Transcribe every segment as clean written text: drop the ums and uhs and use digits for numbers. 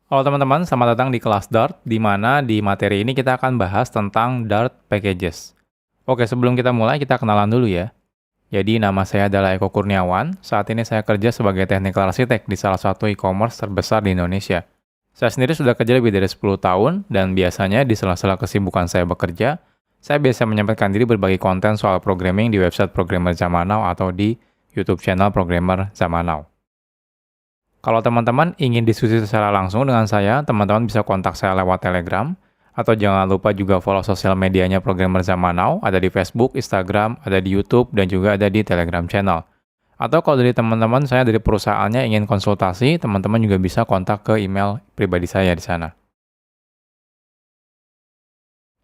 Halo teman-teman, selamat datang di kelas Dart, di mana di materi ini kita akan bahas tentang Dart Packages. Oke, sebelum kita mulai, kita kenalan dulu ya. Jadi, nama saya adalah Eko Kurniawan. Saat ini saya kerja sebagai Technical Architect di salah satu e-commerce terbesar di Indonesia. Saya sendiri sudah kerja lebih dari 10 tahun, dan biasanya di sela-sela kesibukan saya bekerja, saya biasa menyampaikan diri berbagi konten soal programming di website Programmer Zaman Now atau di YouTube channel Programmer Zaman Now. Kalau teman-teman ingin diskusi secara langsung dengan saya, teman-teman bisa kontak saya lewat Telegram, atau jangan lupa juga follow sosial medianya Programmer Zaman Now, ada di Facebook, Instagram, ada di YouTube, dan juga ada di Telegram channel. Atau kalau dari teman-teman saya dari perusahaannya ingin konsultasi, teman-teman juga bisa kontak ke email pribadi saya di sana.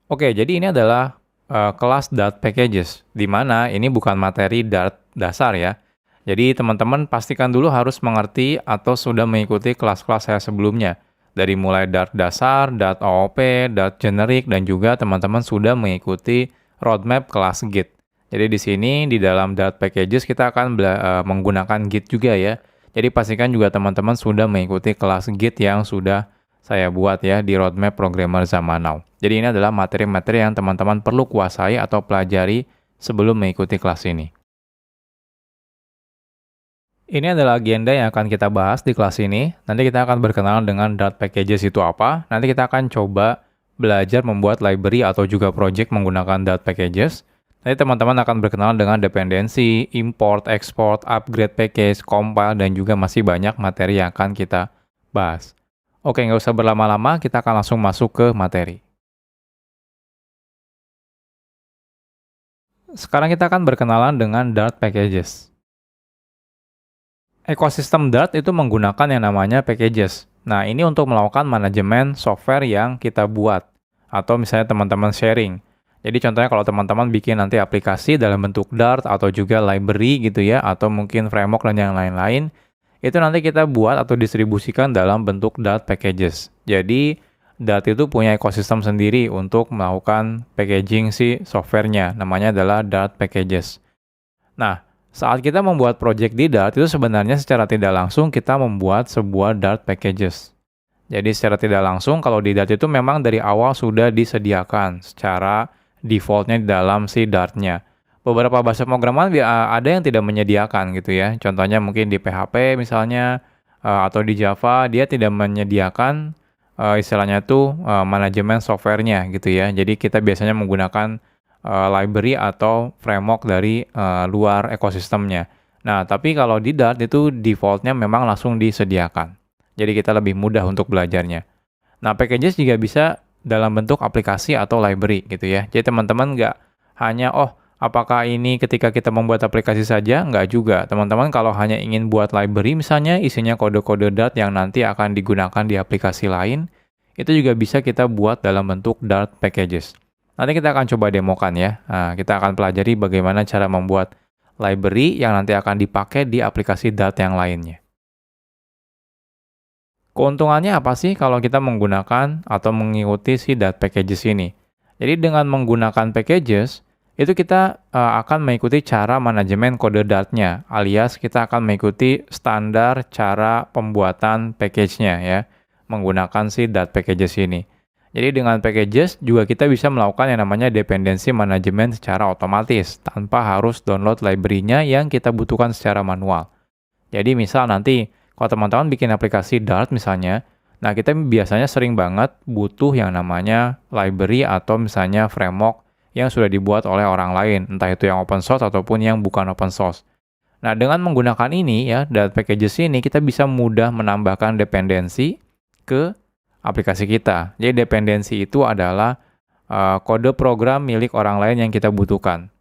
Oke, jadi ini adalah kelas Dart Packages, di mana ini bukan materi Dart dasar ya. Jadi teman-teman pastikan dulu harus mengerti atau sudah mengikuti kelas-kelas saya sebelumnya. Dari mulai Dart dasar, Dart OOP, Dart generik, dan juga teman-teman sudah mengikuti roadmap kelas Git. Jadi di sini di dalam Dart Packages kita akan menggunakan Git juga ya. Jadi pastikan juga teman-teman sudah mengikuti kelas Git yang sudah saya buat ya di roadmap Programmer Zaman Now. Jadi ini adalah materi-materi yang teman-teman perlu kuasai atau pelajari sebelum mengikuti kelas ini. Ini adalah agenda yang akan kita bahas di kelas ini. Nanti kita akan berkenalan dengan Dart Packages itu apa. Nanti kita akan coba belajar membuat library atau juga project menggunakan Dart Packages. Nanti teman-teman akan berkenalan dengan dependensi, import, export, upgrade package, compile, dan juga masih banyak materi yang akan kita bahas. Oke, nggak usah berlama-lama, kita akan langsung masuk ke materi. Sekarang kita akan berkenalan dengan Dart Packages. Ekosistem Dart itu menggunakan yang namanya packages. Nah, ini untuk melakukan manajemen software yang kita buat. Atau misalnya teman-teman sharing. Jadi contohnya kalau teman-teman bikin nanti aplikasi dalam bentuk Dart atau juga library gitu ya, atau mungkin framework dan yang lain-lain, itu nanti kita buat atau distribusikan dalam bentuk Dart packages. Jadi, Dart itu punya ekosistem sendiri untuk melakukan packaging si softwarenya. Namanya adalah Dart packages. Nah, saat kita membuat project di Dart, itu sebenarnya secara tidak langsung kita membuat sebuah Dart packages. Jadi secara tidak langsung, kalau di Dart itu memang dari awal sudah disediakan secara defaultnya di dalam si Dart-nya. Beberapa bahasa pemrograman ada yang tidak menyediakan gitu ya. Contohnya mungkin di PHP misalnya, atau di Java, dia tidak menyediakan istilahnya itu manajemen softwarenya gitu ya. Jadi kita biasanya menggunakan library atau framework dari luar ekosistemnya. Nah, tapi kalau di Dart itu defaultnya memang langsung disediakan. Jadi kita lebih mudah untuk belajarnya. Nah, packages juga bisa dalam bentuk aplikasi atau library gitu ya. Jadi teman-teman nggak hanya, apakah ini ketika kita membuat aplikasi saja? Nggak juga. Teman-teman kalau hanya ingin buat library misalnya isinya kode-kode Dart yang nanti akan digunakan di aplikasi lain, itu juga bisa kita buat dalam bentuk Dart packages. Nanti kita akan coba demokan ya. Nah, kita akan pelajari bagaimana cara membuat library yang nanti akan dipakai di aplikasi Dart yang lainnya. Keuntungannya apa sih kalau kita menggunakan atau mengikuti si Dart packages ini? Jadi dengan menggunakan packages, itu kita akan mengikuti cara manajemen kode Dart-nya, alias kita akan mengikuti standar cara pembuatan package-nya ya, menggunakan si Dart packages ini. Jadi dengan packages juga kita bisa melakukan yang namanya dependensi manajemen secara otomatis tanpa harus download library-nya yang kita butuhkan secara manual. Jadi misal nanti kalau teman-teman bikin aplikasi Dart misalnya, nah kita biasanya sering banget butuh yang namanya library atau misalnya framework yang sudah dibuat oleh orang lain, entah itu yang open source ataupun yang bukan open source. Nah dengan menggunakan ini ya, Dart packages ini kita bisa mudah menambahkan dependensi ke aplikasi kita. Jadi dependensi itu adalah kode program milik orang lain yang kita butuhkan.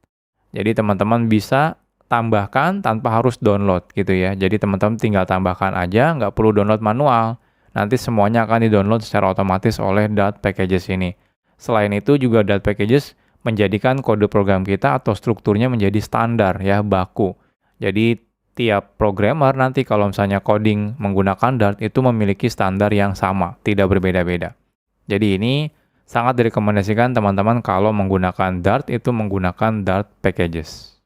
Jadi teman-teman bisa tambahkan tanpa harus download gitu ya. Jadi teman-teman tinggal tambahkan aja, nggak perlu download manual. Nanti semuanya akan di-download secara otomatis oleh Dart packages ini. Selain itu juga Dart packages menjadikan kode program kita atau strukturnya menjadi standar ya, baku. Jadi tiap programmer nanti kalau misalnya coding menggunakan Dart itu memiliki standar yang sama, tidak berbeda-beda. Jadi ini sangat direkomendasikan teman-teman kalau menggunakan Dart itu menggunakan Dart packages.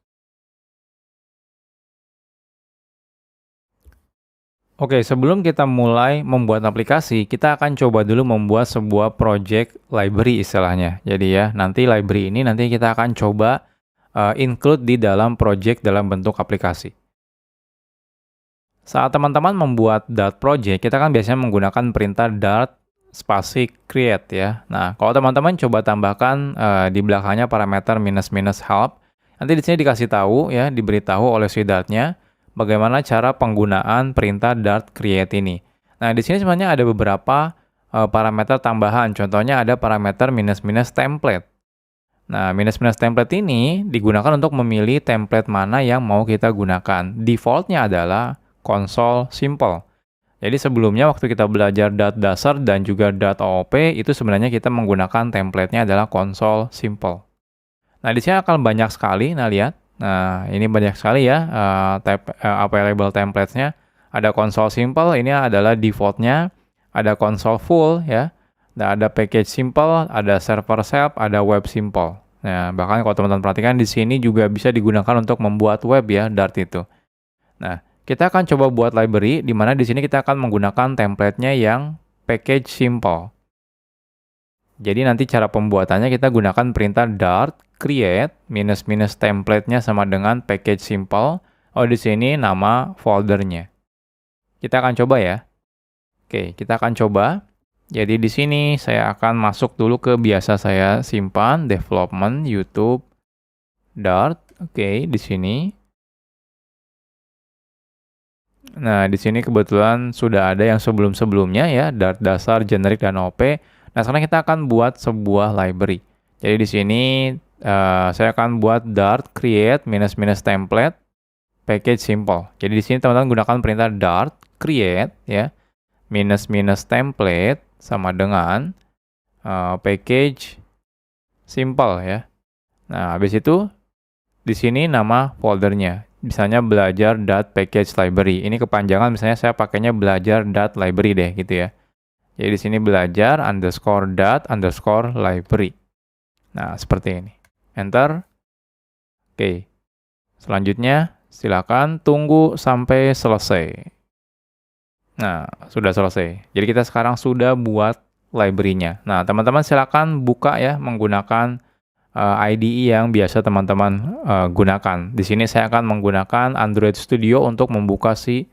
Oke, sebelum kita mulai membuat aplikasi, kita akan coba dulu membuat sebuah project library istilahnya. Jadi ya, nanti library ini nanti kita akan coba include di dalam project dalam bentuk aplikasi. Saat teman-teman membuat Dart project, kita kan biasanya menggunakan perintah Dart spasi create ya. Nah, kalau teman-teman coba tambahkan di belakangnya parameter minus help, nanti di sini dikasih tahu ya, diberitahu oleh si Dart-nya bagaimana cara penggunaan perintah Dart create ini. Nah, di sini sebenarnya ada beberapa parameter tambahan. Contohnya ada parameter minus template. Nah, minus template ini digunakan untuk memilih template mana yang mau kita gunakan. Defaultnya adalah console simple. Jadi sebelumnya waktu kita belajar Dart dasar dan juga Dart OOP itu sebenarnya kita menggunakan template-nya adalah console simple. Nah, di sini akan banyak sekali, nah lihat. Nah, ini banyak sekali ya available templates-nya. Ada console simple, ini adalah default-nya. Ada console full ya. Nah, ada package simple, ada server self, ada web simple. Nah, bahkan kalau teman-teman perhatikan di sini juga bisa digunakan untuk membuat web ya, Dart itu. Nah, kita akan coba buat library, di mana di sini kita akan menggunakan template-nya yang package simple. Jadi nanti cara pembuatannya kita gunakan perintah Dart create minus template-nya sama dengan package simple. Oh, di sini nama foldernya. Kita akan coba ya. Oke, kita akan coba. Jadi di sini saya akan masuk dulu ke biasa saya simpan development YouTube Dart. Oke, di sini. Nah, di sini kebetulan sudah ada yang sebelum-sebelumnya ya, Dart dasar, generic, dan OP. Nah, sekarang kita akan buat sebuah library. Jadi di sini saya akan buat Dart create minus template package simple. Jadi di sini teman-teman gunakan perintah Dart create ya minus template sama dengan package simple ya. Nah, habis itu di sini nama foldernya. Misalnya belajar .package library. Ini kepanjangan misalnya saya pakainya belajar .library deh gitu ya. Jadi di sini belajar _. Library. Nah, seperti ini. Enter. Oke. Selanjutnya silakan tunggu sampai selesai. Nah, sudah selesai. Jadi kita sekarang sudah buat library-nya. Nah, teman-teman silakan buka ya menggunakan IDE yang biasa teman-teman gunakan. Di sini saya akan menggunakan Android Studio untuk membuka si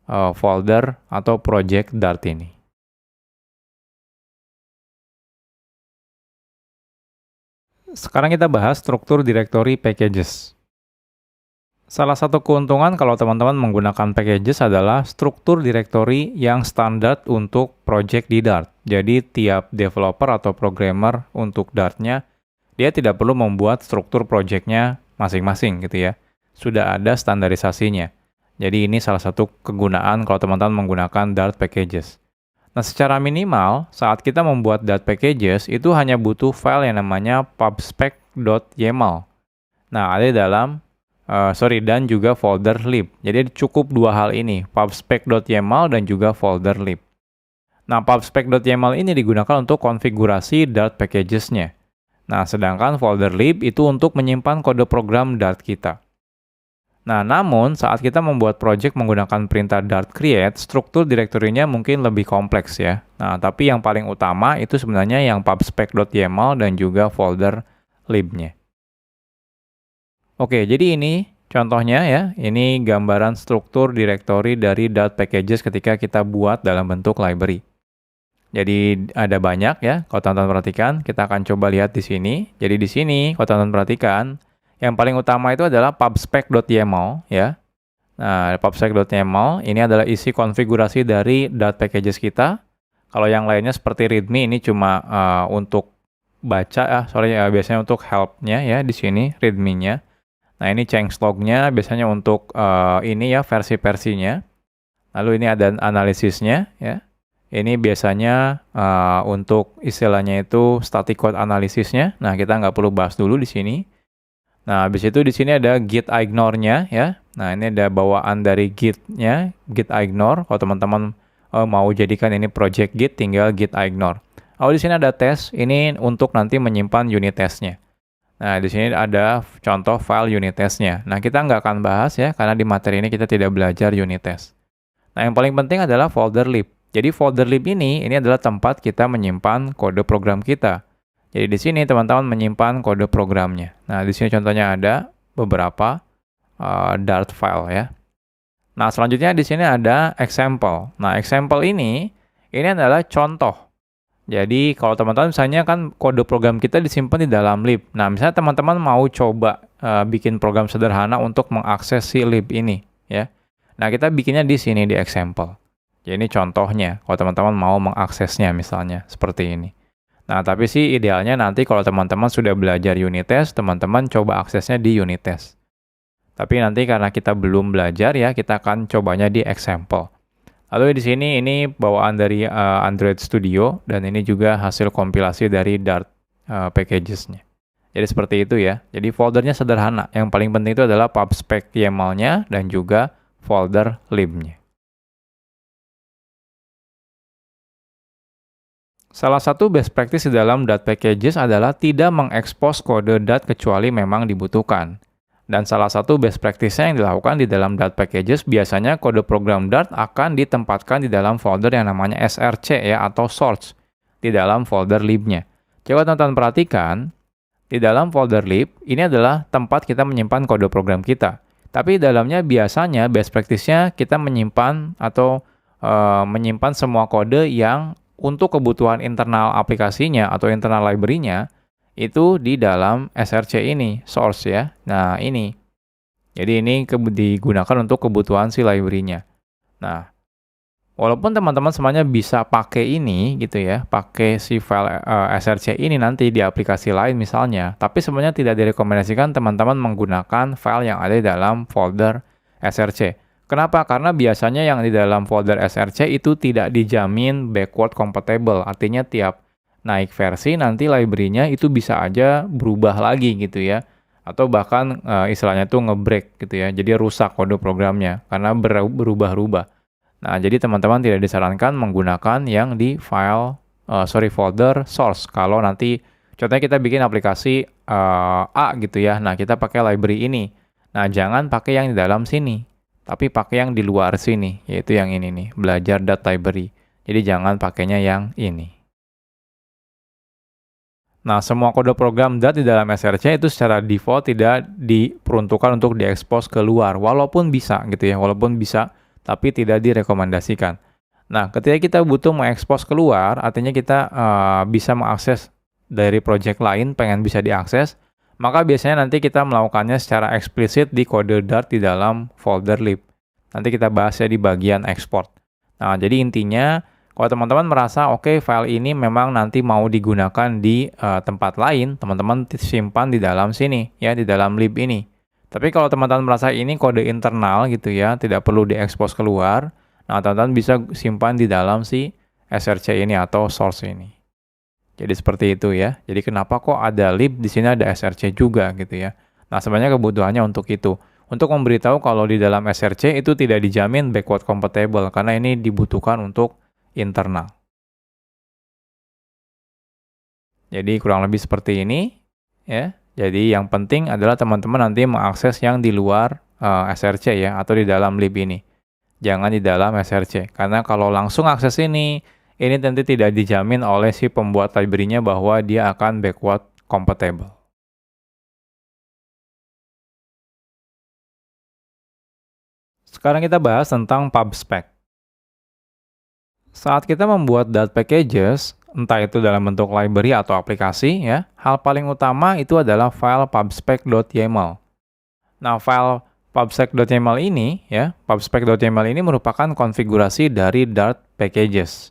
folder atau project Dart ini. Sekarang kita bahas struktur directory packages. Salah satu keuntungan kalau teman-teman menggunakan packages adalah struktur directory yang standar untuk project di Dart. Jadi tiap developer atau programmer untuk Dart-nya dia tidak perlu membuat struktur project-nya masing-masing gitu ya. Sudah ada standarisasinya. Jadi ini salah satu kegunaan kalau teman-teman menggunakan Dart packages. Nah, secara minimal saat kita membuat Dart packages itu hanya butuh file yang namanya pubspec.yaml. Nah, ada di dalam dan juga folder lib. Jadi cukup dua hal ini, pubspec.yaml dan juga folder lib. Nah, pubspec.yaml ini digunakan untuk konfigurasi Dart packages-nya. Nah, sedangkan folder lib itu untuk menyimpan kode program Dart kita. Nah, namun saat kita membuat project menggunakan perintah Dart create, struktur direktorinya mungkin lebih kompleks ya. Nah, tapi yang paling utama itu sebenarnya yang pubspec.yaml dan juga folder lib-nya. Oke, jadi ini contohnya ya. Ini gambaran struktur directory dari Dart packages ketika kita buat dalam bentuk library. Jadi ada banyak ya, kalau teman-teman perhatikan, kita akan coba lihat di sini. Jadi di sini, kalau teman-teman perhatikan, yang paling utama itu adalah pubspec.yaml ya. Nah, pubspec.yaml ini adalah isi konfigurasi dari Dart packages kita. Kalau yang lainnya seperti readme ini cuma untuk baca biasanya untuk help-nya ya di sini readme-nya. Nah, ini changelog-nya biasanya untuk ini ya versi-versinya. Lalu ini ada analisisnya ya. Ini biasanya untuk istilahnya itu static code analisisnya. Nah, kita nggak perlu bahas dulu di sini. Nah, habis itu di sini ada git ignore-nya ya. Nah, ini ada bawaan dari git-nya, git ignore. Kalau teman-teman mau jadikan ini project git, tinggal git ignore. Oh, di sini ada test. Ini untuk nanti menyimpan unit test-nya. Nah, di sini ada contoh file unit test-nya. Nah, kita nggak akan bahas ya, karena di materi ini kita tidak belajar unit test. Nah, yang paling penting adalah folder lib. Jadi folder lib ini adalah tempat kita menyimpan kode program kita. Jadi di sini teman-teman menyimpan kode programnya. Nah, di sini contohnya ada beberapa Dart file ya. Nah, selanjutnya di sini ada example. Nah, example ini adalah contoh. Jadi, kalau teman-teman misalnya kan kode program kita disimpan di dalam lib. Nah, misalnya teman-teman mau coba bikin program sederhana untuk mengakses si lib ini, ya. Nah, kita bikinnya di sini di example. Jadi, ini contohnya. Kalau teman-teman mau mengaksesnya misalnya seperti ini. Nah, tapi sih idealnya nanti kalau teman-teman sudah belajar unit test, teman-teman coba aksesnya di unit test. Tapi nanti karena kita belum belajar ya, kita akan cobanya di example. Lalu di sini ini bawaan dari Android Studio dan ini juga hasil kompilasi dari Dart packages-nya. Jadi seperti itu ya. Jadi foldernya sederhana. Yang paling penting itu adalah pubspec YAML-nya dan juga folder lib-nya. Salah satu best practice di dalam Dart packages adalah tidak mengekspos kode Dart kecuali memang dibutuhkan. Dan salah satu best practice-nya yang dilakukan di dalam Dart packages biasanya kode program Dart akan ditempatkan di dalam folder yang namanya src ya atau source di dalam folder lib-nya. Coba teman-teman perhatikan, di dalam folder lib ini adalah tempat kita menyimpan kode program kita. Tapi di dalamnya biasanya best practice-nya kita menyimpan atau menyimpan semua kode yang untuk kebutuhan internal aplikasinya atau internal library-nya itu di dalam src ini, source ya. Nah, ini. Jadi ini digunakan untuk kebutuhan si library-nya. Nah, walaupun teman-teman semuanya bisa pakai ini gitu ya, pakai si file src ini nanti di aplikasi lain misalnya, tapi sebenarnya tidak direkomendasikan teman-teman menggunakan file yang ada di dalam folder src. Kenapa? Karena biasanya yang di dalam folder src itu tidak dijamin backward compatible, artinya tiap naik versi nanti library-nya itu bisa aja berubah lagi gitu ya. Atau bahkan istilahnya tuh nge-break gitu ya. Jadi rusak kode programnya karena berubah-ubah. Nah, jadi teman-teman tidak disarankan menggunakan yang di folder source. Kalau nanti contohnya kita bikin aplikasi A gitu ya. Nah, kita pakai library ini. Nah, jangan pakai yang di dalam sini. Tapi pakai yang di luar sini, yaitu yang ini nih, belajar dot library. Jadi jangan pakainya yang ini. Nah, semua kode program Dart di dalam src itu secara default tidak diperuntukkan untuk diekspos keluar, walaupun bisa gitu ya, walaupun bisa, tapi tidak direkomendasikan. Nah, ketika kita butuh mengekspos keluar, artinya kita bisa mengakses dari project lain, pengen bisa diakses, maka biasanya nanti kita melakukannya secara eksplisit di kode Dart di dalam folder lib. Nanti kita bahasnya di bagian export. Nah, jadi intinya, kalau teman-teman merasa oke, file ini memang nanti mau digunakan di tempat lain, teman-teman simpan di dalam sini ya, di dalam lib ini. Tapi kalau teman-teman merasa ini kode internal gitu ya, tidak perlu diekspos keluar, nah teman-teman bisa simpan di dalam si src ini atau source ini. Jadi seperti itu ya. Jadi kenapa kok ada lib di sini ada src juga gitu ya. Nah, sebenarnya kebutuhannya untuk itu. Untuk memberitahu kalau di dalam src itu tidak dijamin backward compatible karena ini dibutuhkan untuk internal. Jadi kurang lebih seperti ini ya. Jadi yang penting adalah teman-teman nanti mengakses yang di luar src ya atau di dalam lib ini. Jangan di dalam src karena kalau langsung akses ini tentu tidak dijamin oleh si pembuat library-nya bahwa dia akan backward compatible. Sekarang kita bahas tentang pubspec. Saat kita membuat Dart packages, entah itu dalam bentuk library atau aplikasi, ya, hal paling utama itu adalah file pubspec.yml. Nah, file pubspec.yml ini, ya, pubspec.yml ini merupakan konfigurasi dari Dart packages.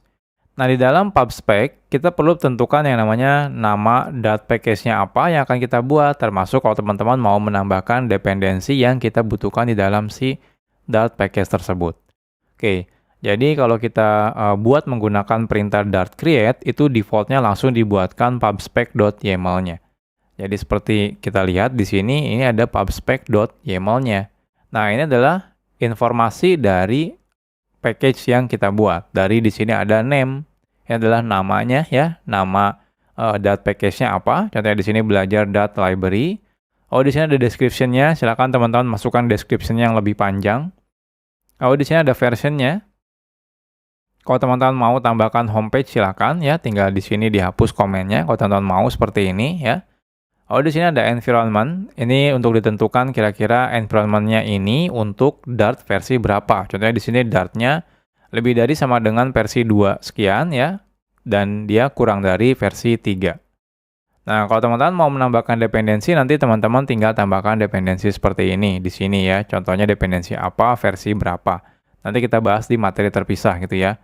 Nah, di dalam pubspec, kita perlu tentukan yang namanya nama Dart package-nya apa yang akan kita buat, termasuk kalau teman-teman mau menambahkan dependensi yang kita butuhkan di dalam si Dart package tersebut. Oke. Jadi kalau kita buat menggunakan perintah Dart create, itu defaultnya langsung dibuatkan pubspec.yml-nya. Jadi seperti kita lihat di sini, ini ada pubspec.yml-nya. Nah, ini adalah informasi dari package yang kita buat. Dari di sini ada name, ini adalah namanya ya, nama Dart package-nya apa. Contohnya di sini belajar Dart library. Oh, di sini ada description-nya. Silakan teman-teman masukkan description yang lebih panjang. Oh, di sini ada version-nya. Kalau teman-teman mau tambahkan homepage silakan ya, tinggal di sini dihapus komennya kalau teman-teman mau seperti ini ya. Oh, di sini ada environment. Ini untuk ditentukan kira-kira environment-nya ini untuk Dart versi berapa. Contohnya di sini Dart-nya lebih dari sama dengan versi 2 sekian ya, dan dia kurang dari versi 3. Nah, kalau teman-teman mau menambahkan dependensi, nanti teman-teman tinggal tambahkan dependensi seperti ini di sini ya. Contohnya dependensi apa, versi berapa. Nanti kita bahas di materi terpisah gitu ya.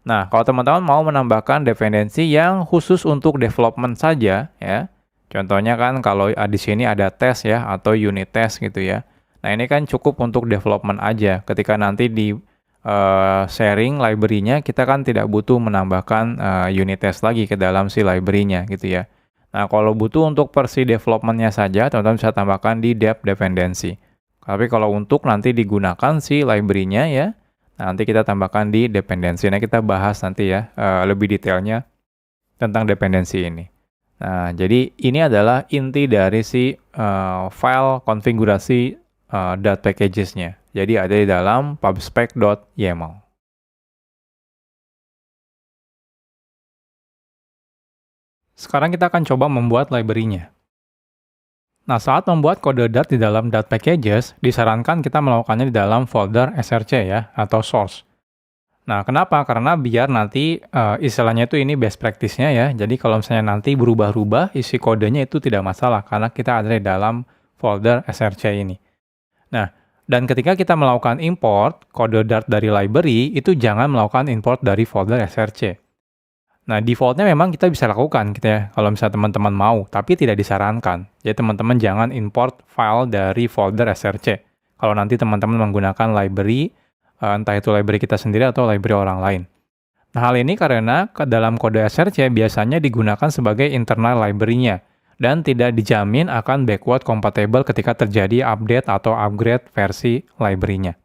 Nah, kalau teman-teman mau menambahkan dependensi yang khusus untuk development saja ya. Contohnya kan kalau di sini ada tes ya atau unit test gitu ya. Nah, ini kan cukup untuk development aja. Ketika nanti di sharing library-nya, kita kan tidak butuh menambahkan unit test lagi ke dalam si library-nya gitu ya. Nah, kalau butuh untuk versi development-nya saja, teman-teman bisa tambahkan di dep dependency. Tapi kalau untuk nanti digunakan si library-nya ya, nanti kita tambahkan di dependency. Nah, kita bahas nanti ya lebih detailnya tentang dependensi ini. Nah, jadi ini adalah inti dari si file konfigurasi Dart packages-nya. Jadi ada di dalam pubspec.yaml. Sekarang kita akan coba membuat library-nya. Nah, saat membuat kode Dart di dalam Dart packages, disarankan kita melakukannya di dalam folder src ya, atau source. Nah, kenapa? Karena biar nanti istilahnya itu ini best practice-nya ya. Jadi kalau misalnya nanti berubah-ubah, isi kodenya itu tidak masalah, karena kita ada di dalam folder src ini. Nah, dan ketika kita melakukan import kode Dart dari library, itu jangan melakukan import dari folder src. Nah, default-nya memang kita bisa lakukan gitu ya, kalau misalnya teman-teman mau, tapi tidak disarankan. Jadi teman-teman jangan import file dari folder src. Kalau nanti teman-teman menggunakan library, entah itu library kita sendiri atau library orang lain. Nah, hal ini karena dalam kode src biasanya digunakan sebagai internal library-nya, dan tidak dijamin akan backward compatible ketika terjadi update atau upgrade versi library-nya.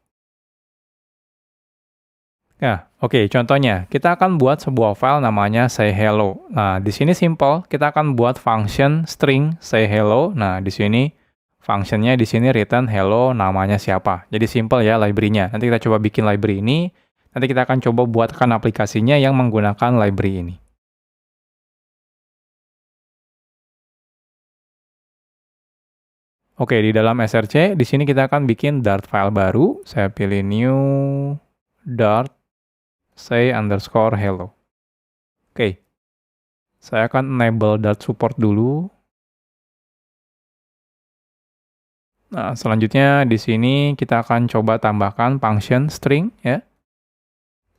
Ya, oke, contohnya, kita akan buat sebuah file namanya sayhello. Nah, di sini simple, kita akan buat function string sayhello. Nah, di sini functionnya di sini return hello namanya siapa. Jadi simple ya library-nya. Nanti kita coba bikin library ini, nanti kita akan coba buatkan aplikasinya yang menggunakan library ini. Oke, di dalam src, di sini kita akan bikin Dart file baru. Saya pilih new Dart say_hello. Oke, saya akan enable Dart support dulu. Nah, selanjutnya di sini kita akan coba tambahkan function string ya.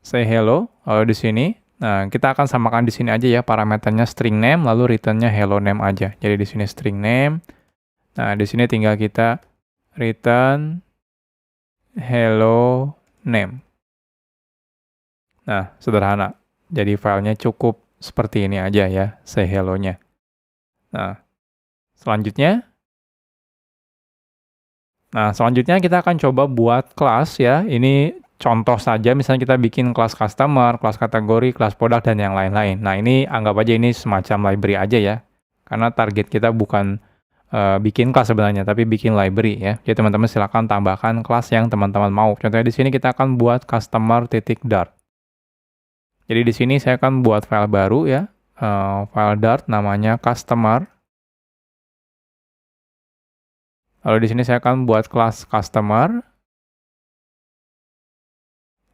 Sayhello lalu di sini. Nah, kita akan samakan di sini aja ya parameternya string name lalu return-nya hello name aja. Jadi di sini string name. Nah, di sini tinggal kita return hello name. Nah, sederhana. Jadi filenya cukup seperti ini aja ya, sayhello-nya. Nah, selanjutnya kita akan coba buat kelas ya. Ini contoh saja, misalnya kita bikin kelas customer, kelas kategori, kelas produk, dan yang lain-lain. Nah, ini anggap aja ini semacam library aja ya. Karena target kita bukan bikin kelas sebenarnya, tapi bikin library ya. Jadi teman-teman silakan tambahkan kelas yang teman-teman mau. Contohnya di sini kita akan buat customer.dart. Jadi di sini saya akan buat file baru ya. File Dart namanya customer. Lalu di sini saya akan buat kelas customer.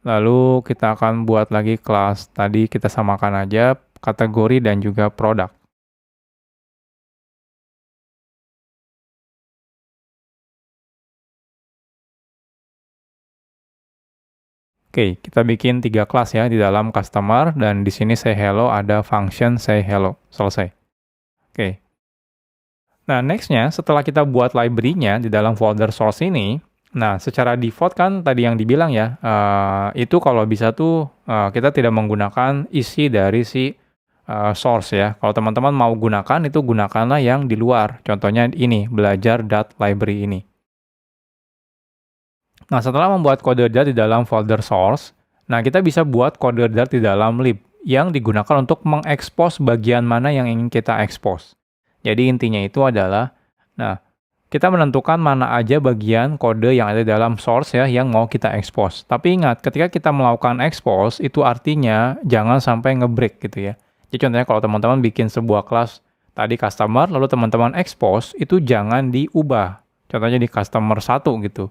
Lalu kita akan buat lagi kelas, tadi kita samakan aja kategori dan juga produk. Oke, kita bikin 3 kelas ya di dalam customer, dan di sini sayhello ada function sayhello. Selesai. Oke. Nah, next-nya setelah kita buat library-nya di dalam folder source ini, nah secara default kan tadi yang dibilang ya, itu kalau bisa tuh kita tidak menggunakan isi dari si source ya. Kalau teman-teman mau gunakan, itu gunakanlah yang di luar. Contohnya ini, belajar.library ini. Nah, setelah membuat kode Dart di dalam folder source, nah kita bisa buat kode Dart di dalam lib yang digunakan untuk mengekspos bagian mana yang ingin kita ekspos. Jadi intinya itu adalah, nah kita menentukan mana aja bagian kode yang ada dalam source ya yang mau kita expose. Tapi ingat, ketika kita melakukan expose, itu artinya jangan sampai nge-break gitu ya. Jadi contohnya kalau teman-teman bikin sebuah kelas tadi customer, lalu teman-teman expose, itu jangan diubah. Contohnya di customer 1 gitu.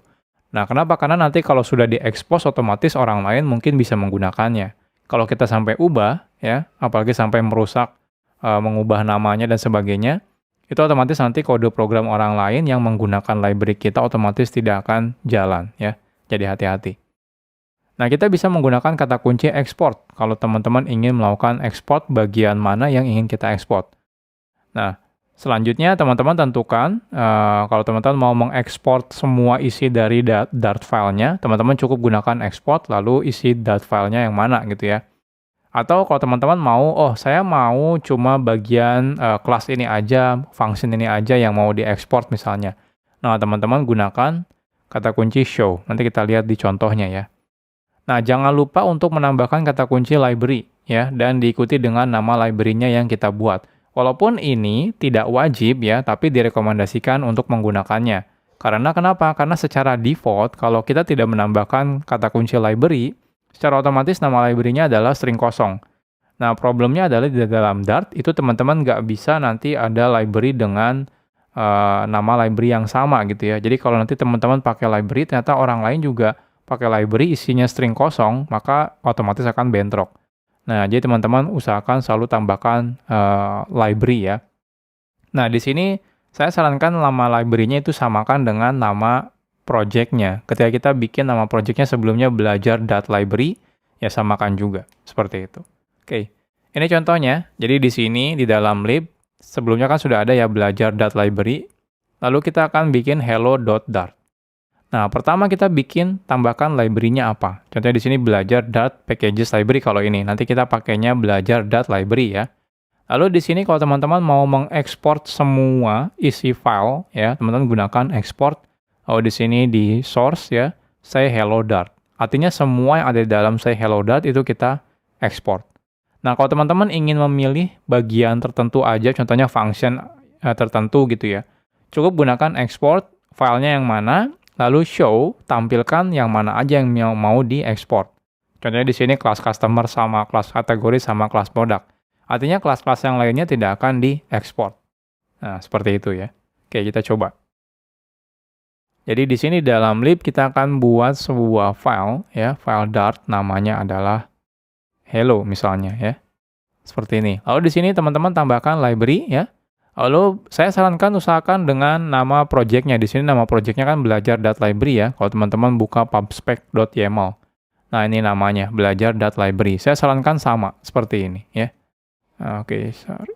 Nah, kenapa? Karena nanti kalau sudah di-expose, otomatis orang lain mungkin bisa menggunakannya. Kalau kita sampai ubah, ya, apalagi sampai merusak, mengubah namanya dan sebagainya, itu otomatis nanti kode program orang lain yang menggunakan library kita otomatis tidak akan jalan ya. Jadi hati-hati. Nah, kita bisa menggunakan kata kunci export kalau teman-teman ingin melakukan export bagian mana yang ingin kita export. Nah, selanjutnya teman-teman tentukan kalau teman-teman mau mengekspor semua isi dari Dart filenya, teman-teman cukup gunakan export lalu isi Dart filenya yang mana gitu ya. Atau kalau teman-teman mau, oh saya mau cuma bagian kelas ini aja, function ini aja yang mau diekspor misalnya. Nah, teman-teman gunakan kata kunci show. Nanti kita lihat di contohnya ya. Nah, jangan lupa untuk menambahkan kata kunci library ya, dan diikuti dengan nama library-nya yang kita buat. Walaupun ini tidak wajib ya, tapi direkomendasikan untuk menggunakannya. Karena kenapa? Karena secara default, kalau kita tidak menambahkan kata kunci library, secara otomatis nama library-nya adalah string kosong. Nah, problemnya adalah di dalam Dart, itu teman-teman nggak bisa nanti ada library dengan nama library yang sama gitu ya. Jadi kalau nanti teman-teman pakai library, ternyata orang lain juga pakai library isinya string kosong, maka otomatis akan bentrok. Nah, jadi teman-teman usahakan selalu tambahkan library ya. Nah, di sini saya sarankan nama library-nya itu samakan dengan nama project-nya. Ketika kita bikin nama project-nya sebelumnya belajar.library, ya samakan juga. Seperti itu. Oke, ini contohnya. Jadi di sini, di dalam lib, sebelumnya kan sudah ada ya belajar.library. Lalu kita akan bikin hello.dart. Nah, pertama kita tambahkan library-nya apa. Contohnya di sini belajar.packages library kalau ini. Nanti kita pakainya belajar.library ya. Lalu di sini kalau teman-teman mau mengekspor semua isi file ya, teman-teman gunakan export. Oh, di sini di source ya, say hello Dart. Artinya semua yang ada di dalam say hello Dart itu kita export. Nah, kalau teman-teman ingin memilih bagian tertentu aja, contohnya function tertentu gitu ya, cukup gunakan export filenya yang mana, lalu show, tampilkan yang mana aja yang mau diekspor. Contohnya di sini kelas customer sama kelas kategori sama kelas product. Artinya kelas-kelas yang lainnya tidak akan diekspor. Nah, seperti itu ya. Oke, kita coba. Jadi di sini dalam lib kita akan buat sebuah file ya, file Dart namanya adalah hello misalnya ya. Seperti ini. Lalu di sini teman-teman tambahkan library ya. Lalu saya sarankan usahakan dengan nama project-nya. Di sini nama project-nya kan belajar.library ya. Kalau teman-teman buka pubspec.yaml. Nah, ini namanya belajar.library. Saya sarankan sama seperti ini ya. Oke, sorry.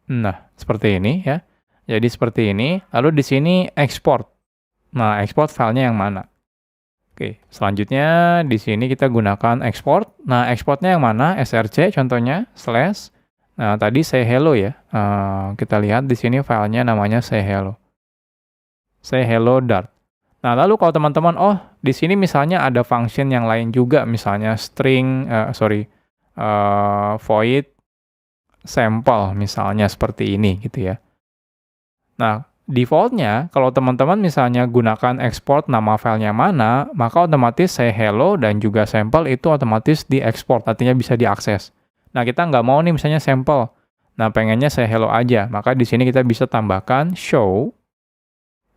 Nah, seperti ini ya. Jadi seperti ini, lalu di sini export. Nah, export filenya yang mana? Oke, selanjutnya di sini kita gunakan export. Nah, exportnya yang mana? src contohnya, slash. Nah, tadi say hello ya. Kita lihat di sini filenya namanya say hello. Say hello Dart. Nah, lalu kalau teman-teman, oh di sini misalnya ada function yang lain juga, misalnya string, void sample misalnya seperti ini gitu ya. Nah, defaultnya kalau teman-teman misalnya gunakan export nama filenya mana, maka otomatis say hello dan juga sampel itu otomatis diekspor, artinya bisa diakses. Nah, kita nggak mau nih misalnya sampel. Nah, pengennya say hello aja, maka di sini kita bisa tambahkan show,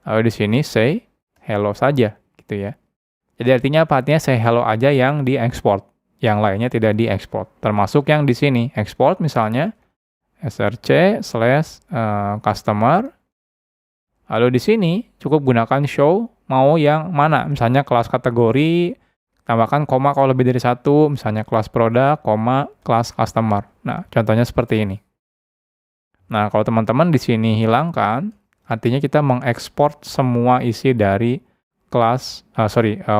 lalu di sini say hello saja gitu ya. Jadi artinya apa? Artinya say hello aja yang diekspor, yang lainnya tidak diekspor. Termasuk yang di sini, export misalnya src/customer. Lalu di sini cukup gunakan show, mau yang mana, misalnya kelas kategori, tambahkan koma kalau lebih dari satu, misalnya kelas produk, koma, kelas customer. Nah, contohnya seperti ini. Nah, kalau teman-teman di sini hilangkan, artinya kita mengekspor semua isi dari kelas,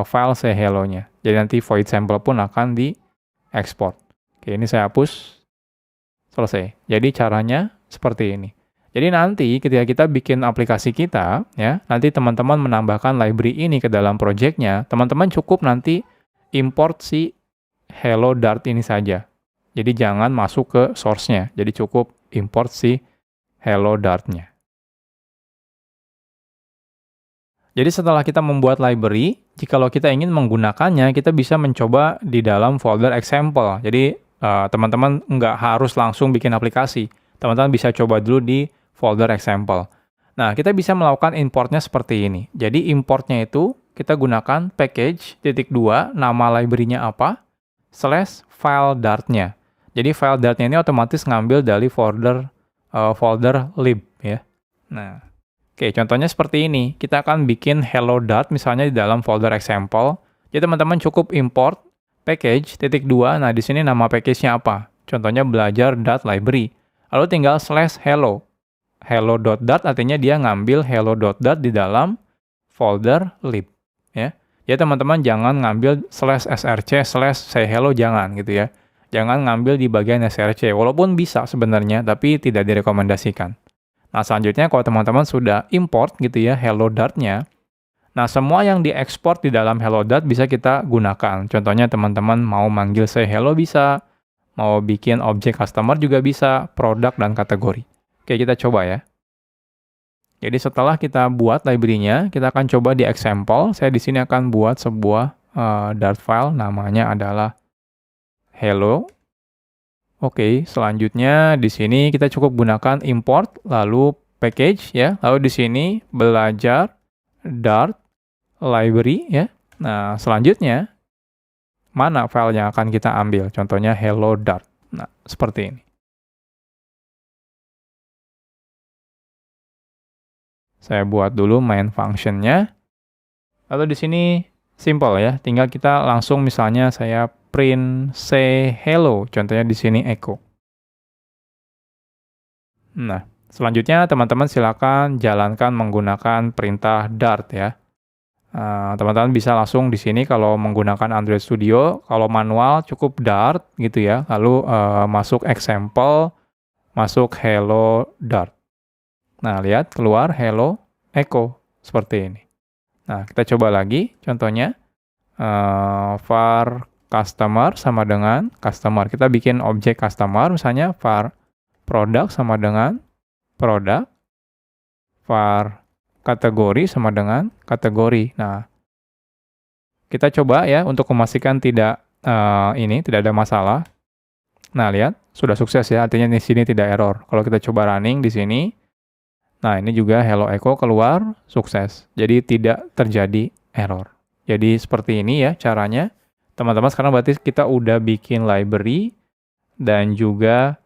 file say hello-nya. Jadi nanti void sample pun akan diekspor. Oke, ini saya hapus. Selesai. Jadi caranya seperti ini. Jadi nanti ketika kita bikin aplikasi kita, ya, nanti teman-teman menambahkan library ini ke dalam project-nya, teman-teman cukup nanti import si hello Dart ini saja. Jadi jangan masuk ke source-nya. Jadi cukup import si Hello Dart-nya. Jadi setelah kita membuat library, jikalau kita ingin menggunakannya, kita bisa mencoba di dalam folder example. Jadi teman-teman nggak harus langsung bikin aplikasi. Teman-teman bisa coba dulu di folder example. Nah, kita bisa melakukan importnya seperti ini. Jadi importnya itu kita gunakan package, .2, nama library-nya apa, /file Dart-nya. Jadi file Dart-nya ini otomatis ngambil dari folder lib ya. Nah, oke, contohnya seperti ini. Kita akan bikin hello Dart misalnya di dalam folder example. Jadi teman-teman cukup import package .2. Nah, di sini nama package-nya apa? Contohnya belajar Dart library. Lalu tinggal /hello. Hello.dart artinya dia ngambil hello.dart di dalam folder lib ya. Jadi teman-teman jangan ngambil /src/say hello, jangan gitu ya. Jangan ngambil di bagian src, walaupun bisa sebenarnya, tapi tidak direkomendasikan. Nah, selanjutnya kalau teman-teman sudah import gitu ya hello Dart-nya, nah semua yang diekspor di dalam hello Dart bisa kita gunakan. Contohnya teman-teman mau manggil say hello bisa, mau bikin objek customer juga bisa, produk dan kategori. Oke, kita coba ya. Jadi setelah kita buat library-nya, kita akan coba di example. Saya di sini akan buat sebuah Dart file, namanya adalah hello. Oke, selanjutnya di sini kita cukup gunakan import, lalu package ya, lalu di sini belajar Dart library ya. Nah, selanjutnya mana file yang akan kita ambil? Contohnya hello Dart. Nah, seperti ini. Saya buat dulu main function-nya. Lalu di sini simple ya, tinggal kita langsung misalnya saya print say hello, contohnya di sini echo. Nah, selanjutnya teman-teman silakan jalankan menggunakan perintah Dart ya. Teman-teman bisa langsung di sini kalau menggunakan Android Studio, kalau manual cukup Dart gitu ya, lalu masuk example, masuk hello Dart. Nah, lihat keluar hello echo seperti ini. Nah, kita coba lagi contohnya var customer sama dengan customer. Kita bikin objek customer misalnya var produk sama dengan produk, var kategori sama dengan kategori. Nah, kita coba ya untuk memastikan tidak ada masalah. Nah, lihat sudah sukses ya, artinya di sini tidak error. Kalau kita coba running di sini, nah ini juga hello echo keluar, sukses. Jadi tidak terjadi error. Jadi seperti ini ya caranya. Teman-teman sekarang berarti kita udah bikin library dan juga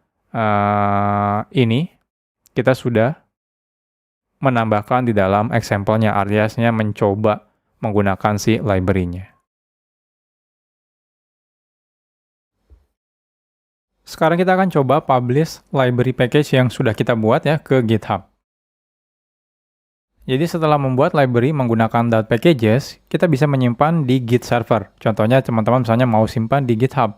ini kita sudah menambahkan di dalam example-nya, aliasnya mencoba menggunakan si library-nya. Sekarang kita akan coba publish library package yang sudah kita buat ya ke GitHub. Jadi setelah membuat library menggunakan Dart packages, kita bisa menyimpan di Git server. Contohnya teman-teman misalnya mau simpan di GitHub.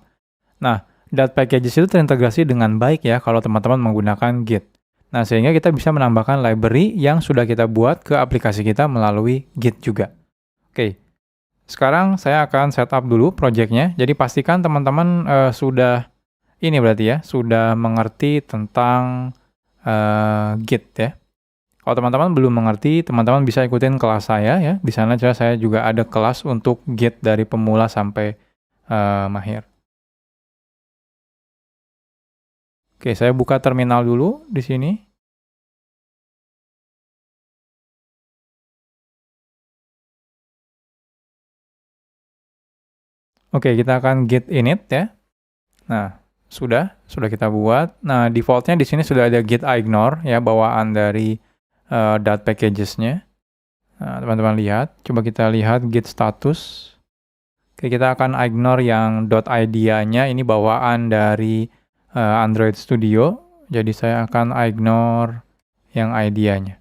Nah, Dart packages itu terintegrasi dengan baik ya kalau teman-teman menggunakan Git. Nah, sehingga kita bisa menambahkan library yang sudah kita buat ke aplikasi kita melalui Git juga. Oke, sekarang saya akan setup dulu project-nya. Jadi pastikan teman-teman sudah ini berarti ya, sudah mengerti tentang Git ya. Kalau teman-teman belum mengerti, teman-teman bisa ikutin kelas saya ya. Di sana saya juga ada kelas untuk Git dari pemula sampai mahir. Oke, saya buka terminal dulu di sini. Oke, kita akan git init ya. Nah, sudah kita buat. Nah, defaultnya di sini sudah ada git ignore ya, bawaan dari Dart packages-nya. Nah, teman-teman lihat, coba kita lihat git status. Oke, kita akan ignore yang .idea-nya, ini bawaan dari Android Studio. Jadi saya akan ignore yang idea-nya.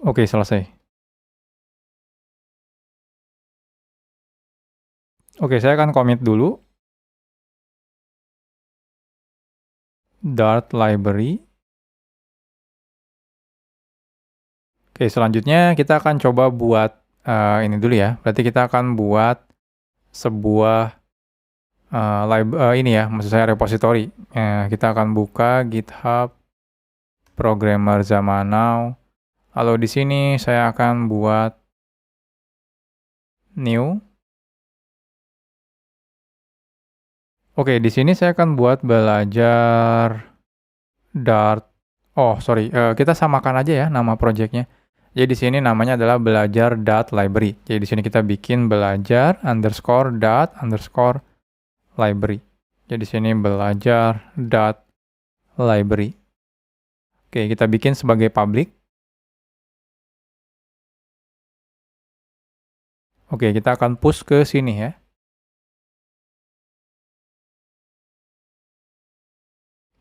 Oke, selesai. Oke, saya akan commit dulu. Dart library. Oke, selanjutnya kita akan coba buat ini dulu ya. Berarti kita akan buat sebuah ini ya, maksud saya repository. Kita akan buka GitHub Programmer Zaman Now. Lalu di sini saya akan buat new. Oke, di sini saya akan buat belajar Dart. Oh, sorry, kita samakan aja ya nama projectnya. Jadi di sini namanya adalah belajar Dart Library. Jadi di sini kita bikin belajar underscore Dart underscore library. Jadi di sini belajar Dart library. Oke, kita bikin sebagai public. Oke, kita akan push ke sini ya.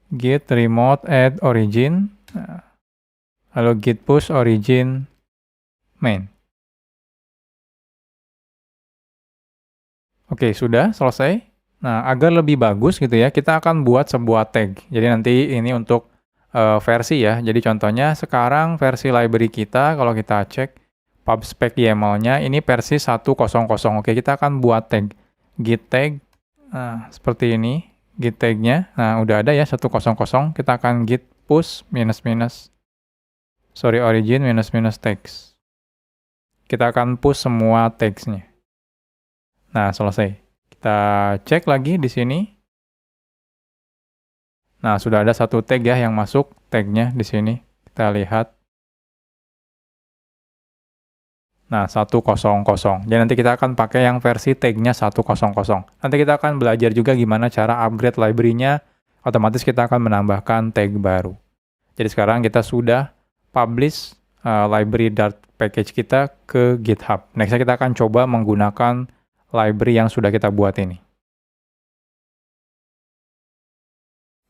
Git remote add origin. Lalu git push origin main. Oke, sudah selesai. Nah, agar lebih bagus gitu ya, kita akan buat sebuah tag. Jadi nanti ini untuk versi ya. Jadi contohnya sekarang versi library kita, kalau kita cek pubspec YAML-nya, ini versi 1.0.0. Oke, kita akan buat tag. Git tag, nah seperti ini. Git tag-nya, nah udah ada ya 1.0.0. Kita akan git push origin tags. Kita akan push semua tags-nya. Nah, selesai. Kita cek lagi di sini. Nah, sudah ada satu tag ya yang masuk, tag-nya di sini. Kita lihat. Nah, 1.0.0. Jadi nanti kita akan pakai yang versi tag-nya 1.0.0. Nanti kita akan belajar juga gimana cara upgrade library-nya. Otomatis kita akan menambahkan tag baru. Jadi sekarang kita sudah publish library Dart package kita ke GitHub. Nextnya kita akan coba menggunakan library yang sudah kita buat ini.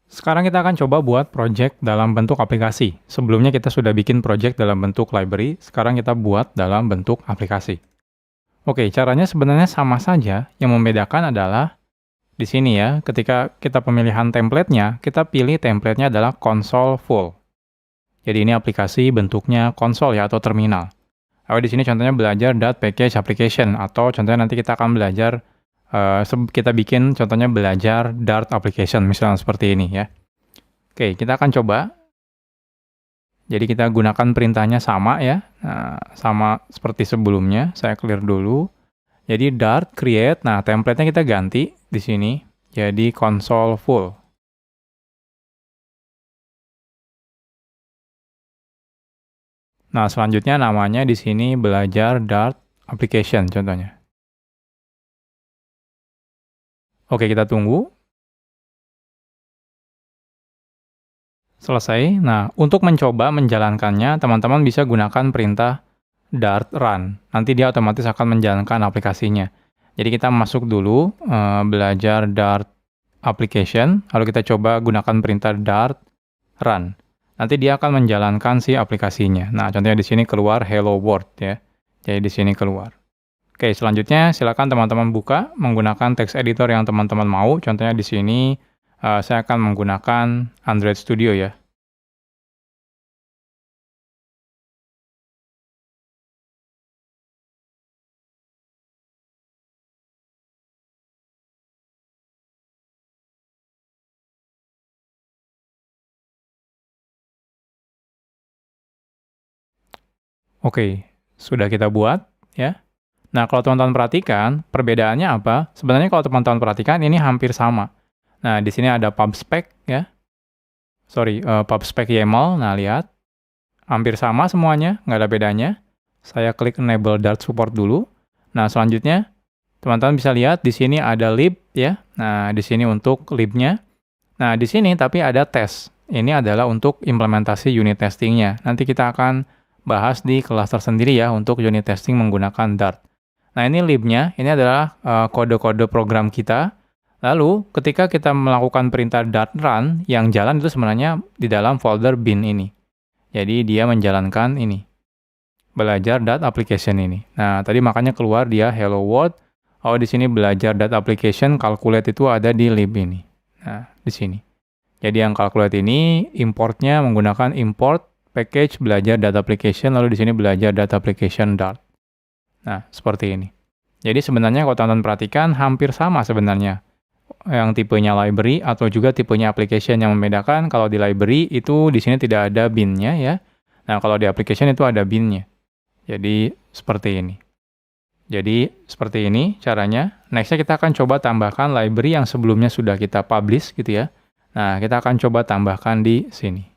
Sekarang kita akan coba buat project dalam bentuk aplikasi. Sebelumnya kita sudah bikin project dalam bentuk library, sekarang kita buat dalam bentuk aplikasi. Oke, caranya sebenarnya sama saja. Yang membedakan adalah di sini ya, ketika kita pemilihan template-nya, kita pilih template-nya adalah console full. Jadi ini aplikasi bentuknya konsol ya atau terminal. Lalu di sini contohnya belajar Dart package application atau contohnya nanti kita akan belajar kita bikin contohnya belajar Dart application misalnya seperti ini ya. Oke, kita akan coba. Jadi kita gunakan perintahnya sama ya. Nah, sama seperti sebelumnya. Saya clear dulu. Jadi Dart create. Nah, template-nya kita ganti di sini jadi console full. Nah, selanjutnya namanya di sini belajar Dart application contohnya. Oke, kita tunggu. Selesai. Nah, untuk mencoba menjalankannya, teman-teman bisa gunakan perintah Dart run. Nanti dia otomatis akan menjalankan aplikasinya. Jadi kita masuk dulu, belajar Dart application, lalu kita coba gunakan perintah Dart run. Nanti dia akan menjalankan si aplikasinya. Nah, contohnya di sini keluar hello world ya. Jadi di sini keluar. Oke, selanjutnya silakan teman-teman buka menggunakan text editor yang teman-teman mau. Contohnya di sini saya akan menggunakan Android Studio ya. Oke, sudah kita buat ya. Nah, kalau teman-teman perhatikan, perbedaannya apa? Sebenarnya kalau teman-teman perhatikan ini hampir sama. Nah, di sini ada pubspec ya. Sorry, pubspec YAML. Nah, lihat. Hampir sama semuanya, nggak ada bedanya. Saya klik enable Dart support dulu. Nah, selanjutnya teman-teman bisa lihat di sini ada lib ya. Nah, di sini untuk libnya. Nah, di sini tapi ada tes. Ini adalah untuk implementasi unit testingnya. Nanti kita akan bahas di kelas tersendiri ya untuk unit testing menggunakan Dart. Nah, ini libnya. Ini adalah kode-kode program kita. Lalu, ketika kita melakukan perintah Dart run, yang jalan itu sebenarnya di dalam folder bin ini. Jadi dia menjalankan ini. Belajar Dart application ini. Nah, tadi makanya keluar dia hello world. Oh, di sini belajar Dart application calculate itu ada di lib ini. Nah, di sini. Jadi yang calculate ini importnya menggunakan import package belajar Dart application lalu di sini belajar Dart application Dart. Nah, seperti ini. Jadi sebenarnya kalau teman-teman perhatikan hampir sama sebenarnya. yang tipenya library atau juga tipenya application. Yang membedakan kalau di library itu di sini tidak ada bin-nya ya. Nah, kalau di application itu ada bin-nya. Jadi seperti ini. Jadi seperti ini caranya. Next-nya kita akan coba tambahkan library yang sebelumnya sudah kita publish gitu ya. Nah, kita akan coba tambahkan di sini.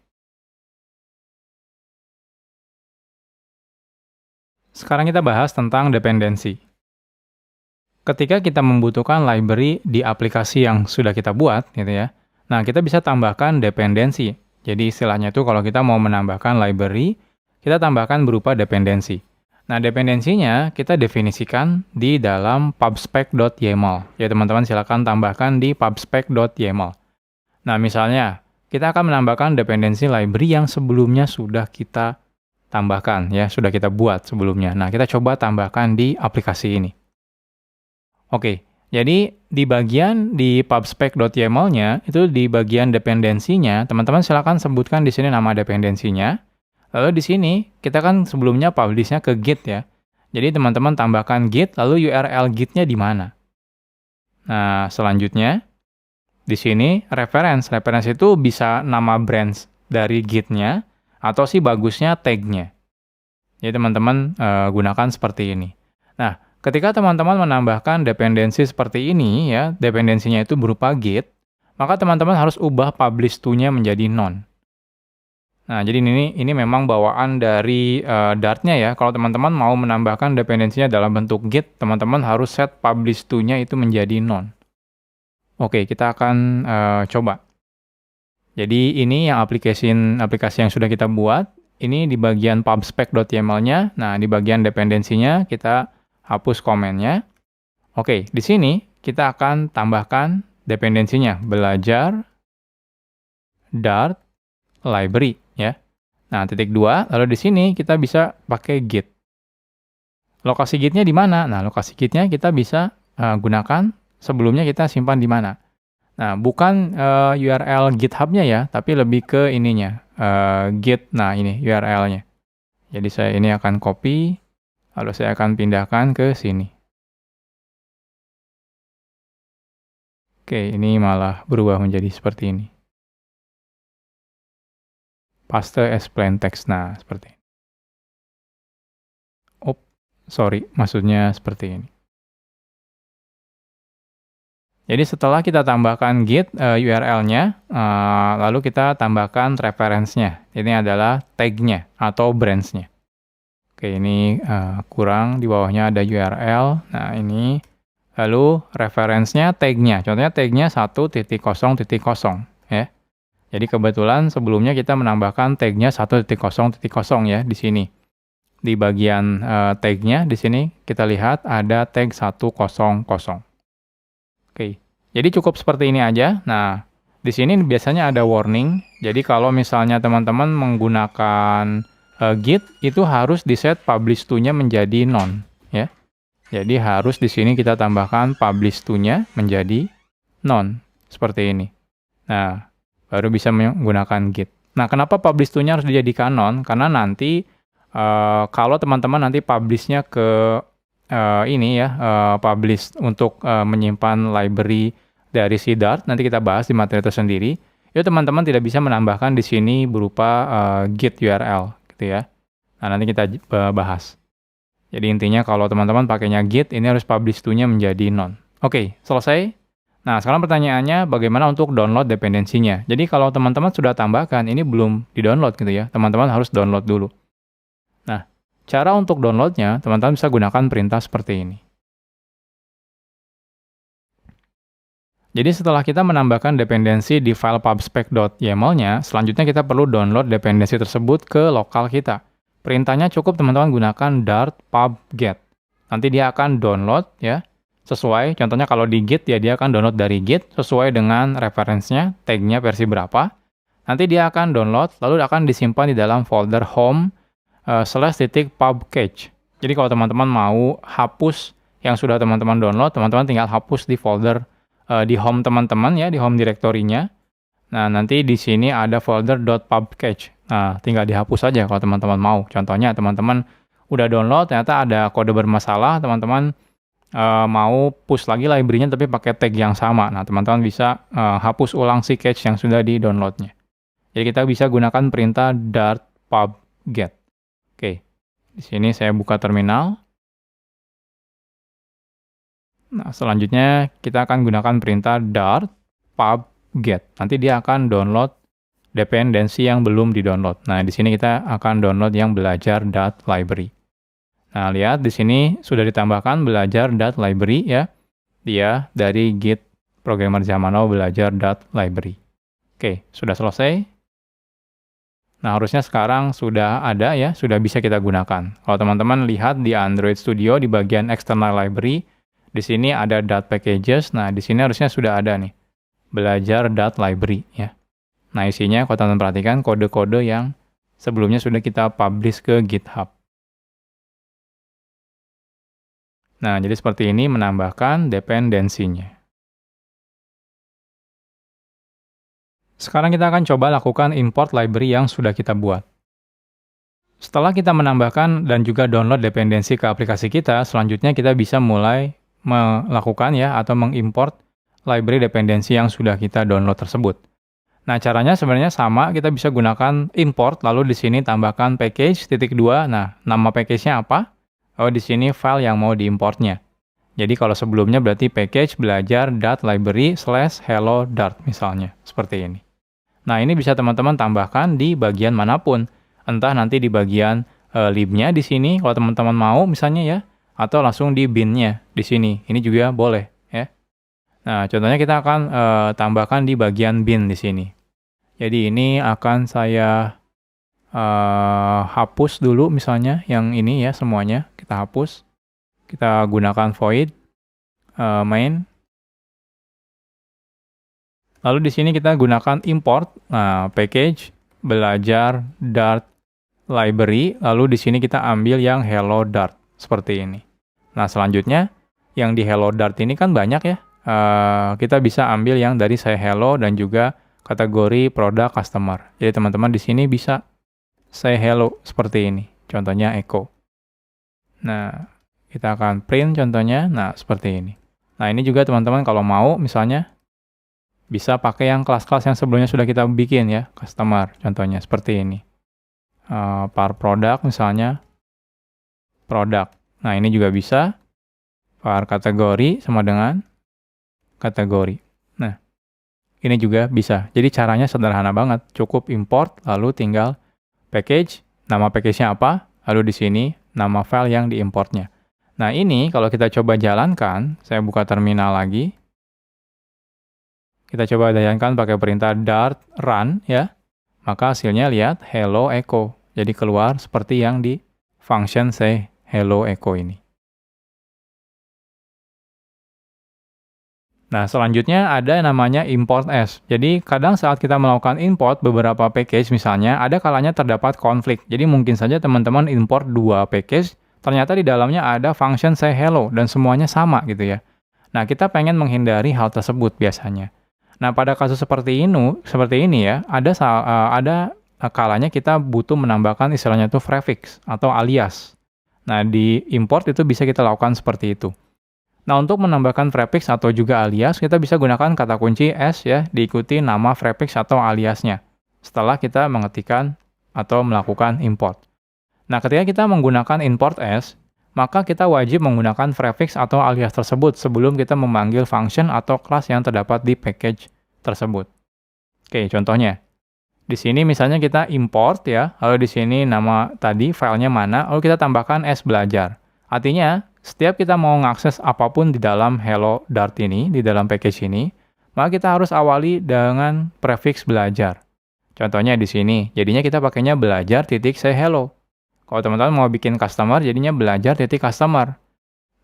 Sekarang kita bahas tentang dependensi. Ketika kita membutuhkan library di aplikasi yang sudah kita buat, gitu ya. Nah, kita bisa tambahkan dependensi. Jadi istilahnya itu kalau kita mau menambahkan library, kita tambahkan berupa dependensi. Nah, dependensinya kita definisikan di dalam pubspec.yaml. Ya, teman-teman silakan tambahkan di pubspec.yaml. Nah, misalnya kita akan menambahkan dependensi library yang sebelumnya sudah kita tambahkan, ya, sudah kita buat sebelumnya. Nah, kita coba tambahkan di aplikasi ini. Oke, jadi di bagian di pubspec.yaml-nya, itu di bagian dependensinya, teman-teman silakan sebutkan di sini nama dependensinya. Lalu di sini, kita kan sebelumnya publish-nya ke Git ya. Jadi teman-teman tambahkan Git, lalu URL Git-nya di mana. Nah, selanjutnya, di sini reference. Reference itu bisa nama branch dari Git-nya, atau sih bagusnya tag-nya. Jadi teman-teman gunakan seperti ini. Nah, ketika teman-teman menambahkan dependensi seperti ini, ya, dependensinya itu berupa Git, maka teman-teman harus ubah publish to-nya menjadi none. Nah, jadi ini memang bawaan dari Dart-nya ya. Kalau teman-teman mau menambahkan dependensinya dalam bentuk Git, teman-teman harus set publish to-nya itu menjadi none. Oke, kita akan coba. Jadi ini yang aplikasi yang sudah kita buat. Ini di bagian pubspec.yaml-nya. Nah, di bagian dependensinya kita hapus komennya. Oke, di sini kita akan tambahkan dependensinya. Belajar Dart library ya. Nah, titik 2, lalu di sini kita bisa pakai Git. Lokasi Git-nya di mana? Nah, lokasi Git-nya kita bisa gunakan sebelumnya kita simpan di mana. Nah, bukan URL GitHub-nya ya, tapi lebih ke ininya, Git. Nah, ini URL-nya. Jadi saya ini akan copy, lalu saya akan pindahkan ke sini. Oke, ini malah berubah menjadi seperti ini. Paste as plain text. Nah, seperti ini. Oh, sorry, maksudnya seperti ini. Jadi setelah kita tambahkan Git URL-nya, lalu kita tambahkan reference-nya. Ini adalah tag-nya atau branch-nya. Oke, ini kurang, di bawahnya ada URL. Nah, ini lalu reference-nya tag-nya. Contohnya tag-nya 1.0.0 ya. Jadi kebetulan sebelumnya kita menambahkan tag-nya 1.0.0 ya di sini. Di bagian tag-nya di sini kita lihat ada tag 100. Oke, jadi cukup seperti ini aja. Nah, di sini biasanya ada warning. Jadi kalau misalnya teman-teman menggunakan Git, itu harus di-set publish to-nya menjadi none, ya. Jadi harus di sini kita tambahkan publish to-nya menjadi none, seperti ini. Nah, baru bisa menggunakan Git. Nah, kenapa publish to-nya harus dijadikan none? Karena nanti kalau teman-teman nanti publish-nya ke publish untuk menyimpan library dari si Dart, nanti kita bahas di materi tersendiri. Itu teman-teman tidak bisa menambahkan di sini berupa Git URL, gitu ya. Nah, nanti kita bahas. Jadi intinya kalau teman-teman pakainya Git, ini harus publish to-nya menjadi none. Oke, selesai. Nah, sekarang pertanyaannya bagaimana untuk download dependensinya. Jadi kalau teman-teman sudah tambahkan, ini belum di-download gitu ya. Teman-teman harus download dulu. Nah, cara untuk downloadnya, teman-teman bisa gunakan perintah seperti ini. Jadi setelah kita menambahkan dependensi di file pubspec.yaml-nya, selanjutnya kita perlu download dependensi tersebut ke lokal kita. Perintahnya cukup teman-teman gunakan dart pub-get. Nanti dia akan download ya, sesuai, contohnya kalau di Git ya dia akan download dari Git sesuai dengan referensinya, tag-nya versi berapa. Nanti dia akan download, lalu akan disimpan di dalam folder home /pubcache. Jadi kalau teman-teman mau hapus yang sudah teman-teman download, teman-teman tinggal hapus di folder di home teman-teman ya, di home directory-nya. Nah, nanti di sini ada folder .pubcache. Nah, tinggal dihapus saja kalau teman-teman mau. Contohnya teman-teman udah download, ternyata ada kode bermasalah, teman-teman mau push lagi library-nya tapi pakai tag yang sama. Nah, teman-teman bisa hapus ulang si cache yang sudah di-download-nya. Jadi kita bisa gunakan perintah dart pub get. Oke, di sini saya buka terminal. Nah, selanjutnya kita akan gunakan perintah dart pub get. Nanti dia akan download dependensi yang belum di-download. Nah, di sini kita akan download yang belajar.library. Nah, lihat di sini sudah ditambahkan belajar.library ya. Dia dari Git programmer zaman now belajar.library. Oke, sudah selesai. Nah, harusnya sekarang sudah ada ya, sudah bisa kita gunakan. Kalau teman-teman lihat di Android Studio di bagian external library, di sini ada .packages. Nah, di sini harusnya sudah ada nih belajar.library ya. Nah, isinya kalau teman-teman perhatikan kode-kode yang sebelumnya sudah kita publish ke GitHub. Nah, jadi seperti ini menambahkan dependensinya. Sekarang kita akan coba lakukan import library yang sudah kita buat. Setelah kita menambahkan dan juga download dependensi ke aplikasi kita, selanjutnya kita bisa mulai melakukan ya atau mengimport library dependensi yang sudah kita download tersebut. Nah, caranya sebenarnya sama, kita bisa gunakan import, lalu di sini tambahkan package.2. Nah, nama package-nya apa? Oh, di sini file yang mau diimportnya. Jadi kalau sebelumnya berarti package belajar.library/hello.dart misalnya, seperti ini. Nah, ini bisa teman-teman tambahkan di bagian manapun. Entah nanti di bagian lib-nya di sini, kalau teman-teman mau misalnya ya, atau langsung di bin-nya di sini. Ini juga boleh ya. Nah, contohnya kita akan tambahkan di bagian bin di sini. Jadi ini akan saya hapus dulu misalnya yang ini ya semuanya kita hapus. Kita gunakan void main. Lalu di sini kita gunakan import package belajar dart library. Lalu di sini kita ambil yang hello dart seperti ini. Nah, selanjutnya yang di hello dart ini kan banyak ya. Kita bisa ambil yang dari saya hello dan juga kategori produk customer. Jadi teman-teman di sini bisa say hello seperti ini. Contohnya echo. Nah, kita akan print contohnya. Nah, seperti ini. Nah, ini juga teman-teman kalau mau misalnya bisa pakai yang kelas-kelas yang sebelumnya sudah kita bikin ya. Customer contohnya seperti ini. Par produk misalnya. Produk. Nah, ini juga bisa. Par kategori sama dengan kategori. Nah, ini juga bisa. Jadi caranya sederhana banget. Cukup import lalu tinggal package, nama package-nya apa, lalu di sini nama file yang diimportnya. Nah, ini kalau kita coba jalankan, saya buka terminal lagi. Kita coba jalankan pakai perintah dart run ya. Maka hasilnya lihat hello echo. Jadi keluar seperti yang di function say hello echo ini. Nah, selanjutnya ada yang namanya import as. Jadi, kadang saat kita melakukan import beberapa package misalnya, ada kalanya terdapat konflik. Jadi, mungkin saja teman-teman import dua package, ternyata di dalamnya ada function say hello, dan semuanya sama gitu ya. Nah, kita pengen menghindari hal tersebut biasanya. Nah, pada kasus seperti ini ya, ada kalanya kita butuh menambahkan istilahnya itu prefix atau alias. Nah, di import itu bisa kita lakukan seperti itu. Nah, untuk menambahkan prefix atau juga alias, kita bisa gunakan kata kunci as ya, diikuti nama prefix atau aliasnya, setelah kita mengetikkan atau melakukan import. Nah, ketika kita menggunakan import as, maka kita wajib menggunakan prefix atau alias tersebut sebelum kita memanggil function atau kelas yang terdapat di package tersebut. Oke, contohnya. Di sini misalnya kita import ya, lalu di sini nama tadi filenya mana, lalu kita tambahkan as belajar. Artinya, setiap kita mau mengakses apapun di dalam hello dart ini, di dalam package ini, maka kita harus awali dengan prefix belajar. Contohnya di sini, jadinya kita pakainya belajar titik say hello. Kalau teman-teman mau bikin customer, jadinya belajar titik customer.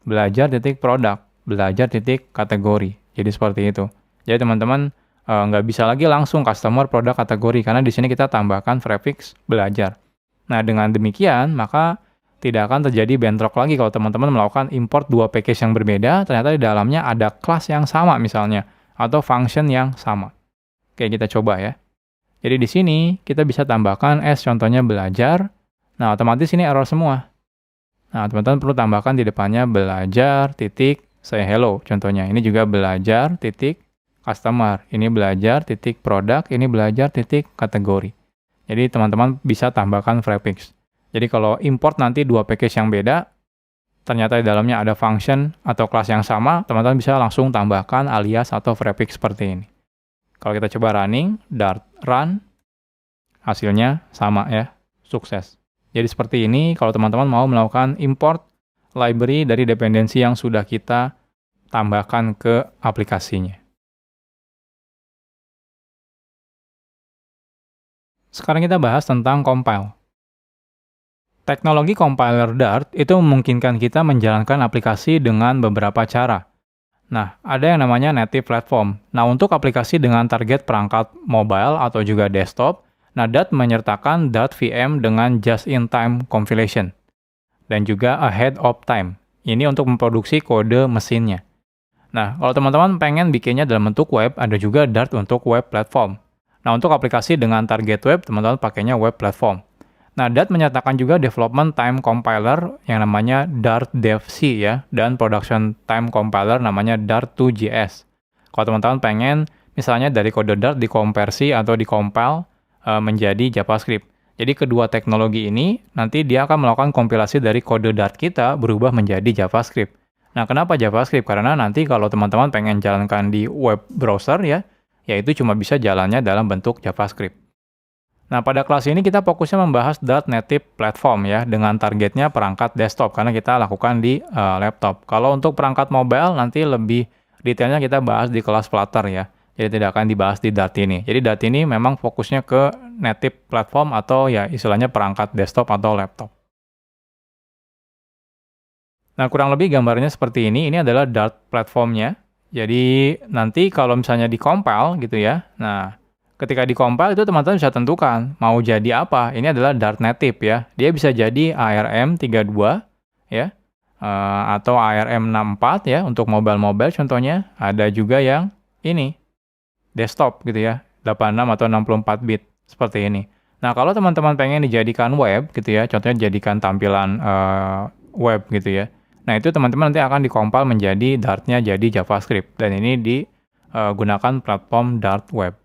Belajar titik produk, belajar titik kategori. Jadi seperti itu. Jadi teman-teman nggak bisa lagi langsung customer, produk, kategori, karena di sini kita tambahkan prefix belajar. Nah, dengan demikian, maka tidak akan terjadi bentrok lagi kalau teman-teman melakukan import dua package yang berbeda, ternyata di dalamnya ada kelas yang sama misalnya, atau function yang sama. Oke, kita coba ya. Jadi di sini kita bisa tambahkan as contohnya belajar. Nah, otomatis ini error semua. Nah, teman-teman perlu tambahkan di depannya belajar titik say hello. Contohnya, ini juga belajar titik customer. Ini belajar titik produk, ini belajar titik kategori. Jadi teman-teman bisa tambahkan prefix. Jadi kalau import nanti dua package yang beda, ternyata di dalamnya ada function atau kelas yang sama, teman-teman bisa langsung tambahkan alias atau prefix seperti ini. Kalau kita coba running, dart run, hasilnya sama ya, sukses. Jadi seperti ini kalau teman-teman mau melakukan import library dari dependensi yang sudah kita tambahkan ke aplikasinya. Sekarang kita bahas tentang compile. Teknologi compiler Dart itu memungkinkan kita menjalankan aplikasi dengan beberapa cara. Nah, ada yang namanya native platform. Nah, untuk aplikasi dengan target perangkat mobile atau juga desktop, nah Dart menyertakan Dart VM dengan just-in-time compilation dan juga ahead of time. Ini untuk memproduksi kode mesinnya. Nah, kalau teman-teman pengen bikinnya dalam bentuk web, ada juga Dart untuk web platform. Nah, untuk aplikasi dengan target web, teman-teman pakainya web platform. Nah, Dart menyatakan juga development time compiler yang namanya Dart devc ya, dan production time compiler namanya Dart2JS. Kalau teman-teman pengen, misalnya dari kode Dart dikonversi atau dikompil menjadi JavaScript. Jadi kedua teknologi ini, nanti dia akan melakukan kompilasi dari kode Dart kita berubah menjadi JavaScript. Nah, kenapa JavaScript? Karena nanti kalau teman-teman pengen jalankan di web browser ya, yaitu cuma bisa jalannya dalam bentuk JavaScript. Nah, pada kelas ini kita fokusnya membahas Dart Native Platform ya, dengan targetnya perangkat desktop, karena kita lakukan di laptop. Kalau untuk perangkat mobile, nanti lebih detailnya kita bahas di kelas Flutter ya, jadi tidak akan dibahas di Dart ini. Jadi Dart ini memang fokusnya ke Native Platform atau ya istilahnya perangkat desktop atau laptop. Nah, kurang lebih gambarnya seperti ini adalah Dart platformnya. Jadi nanti kalau misalnya di-compile gitu ya, nah ketika di-compile itu teman-teman bisa tentukan mau jadi apa. Ini adalah Dart native ya. Dia bisa jadi ARM32 ya, atau ARM64 ya untuk mobile contohnya. Ada juga yang ini desktop gitu ya, 86 atau 64 bit seperti ini. Nah, kalau teman-teman pengen dijadikan web gitu ya, contohnya jadikan tampilan web gitu ya. Nah, itu teman-teman nanti akan dikompil menjadi Dart-nya jadi JavaScript. Dan ini digunakan platform Dart Web.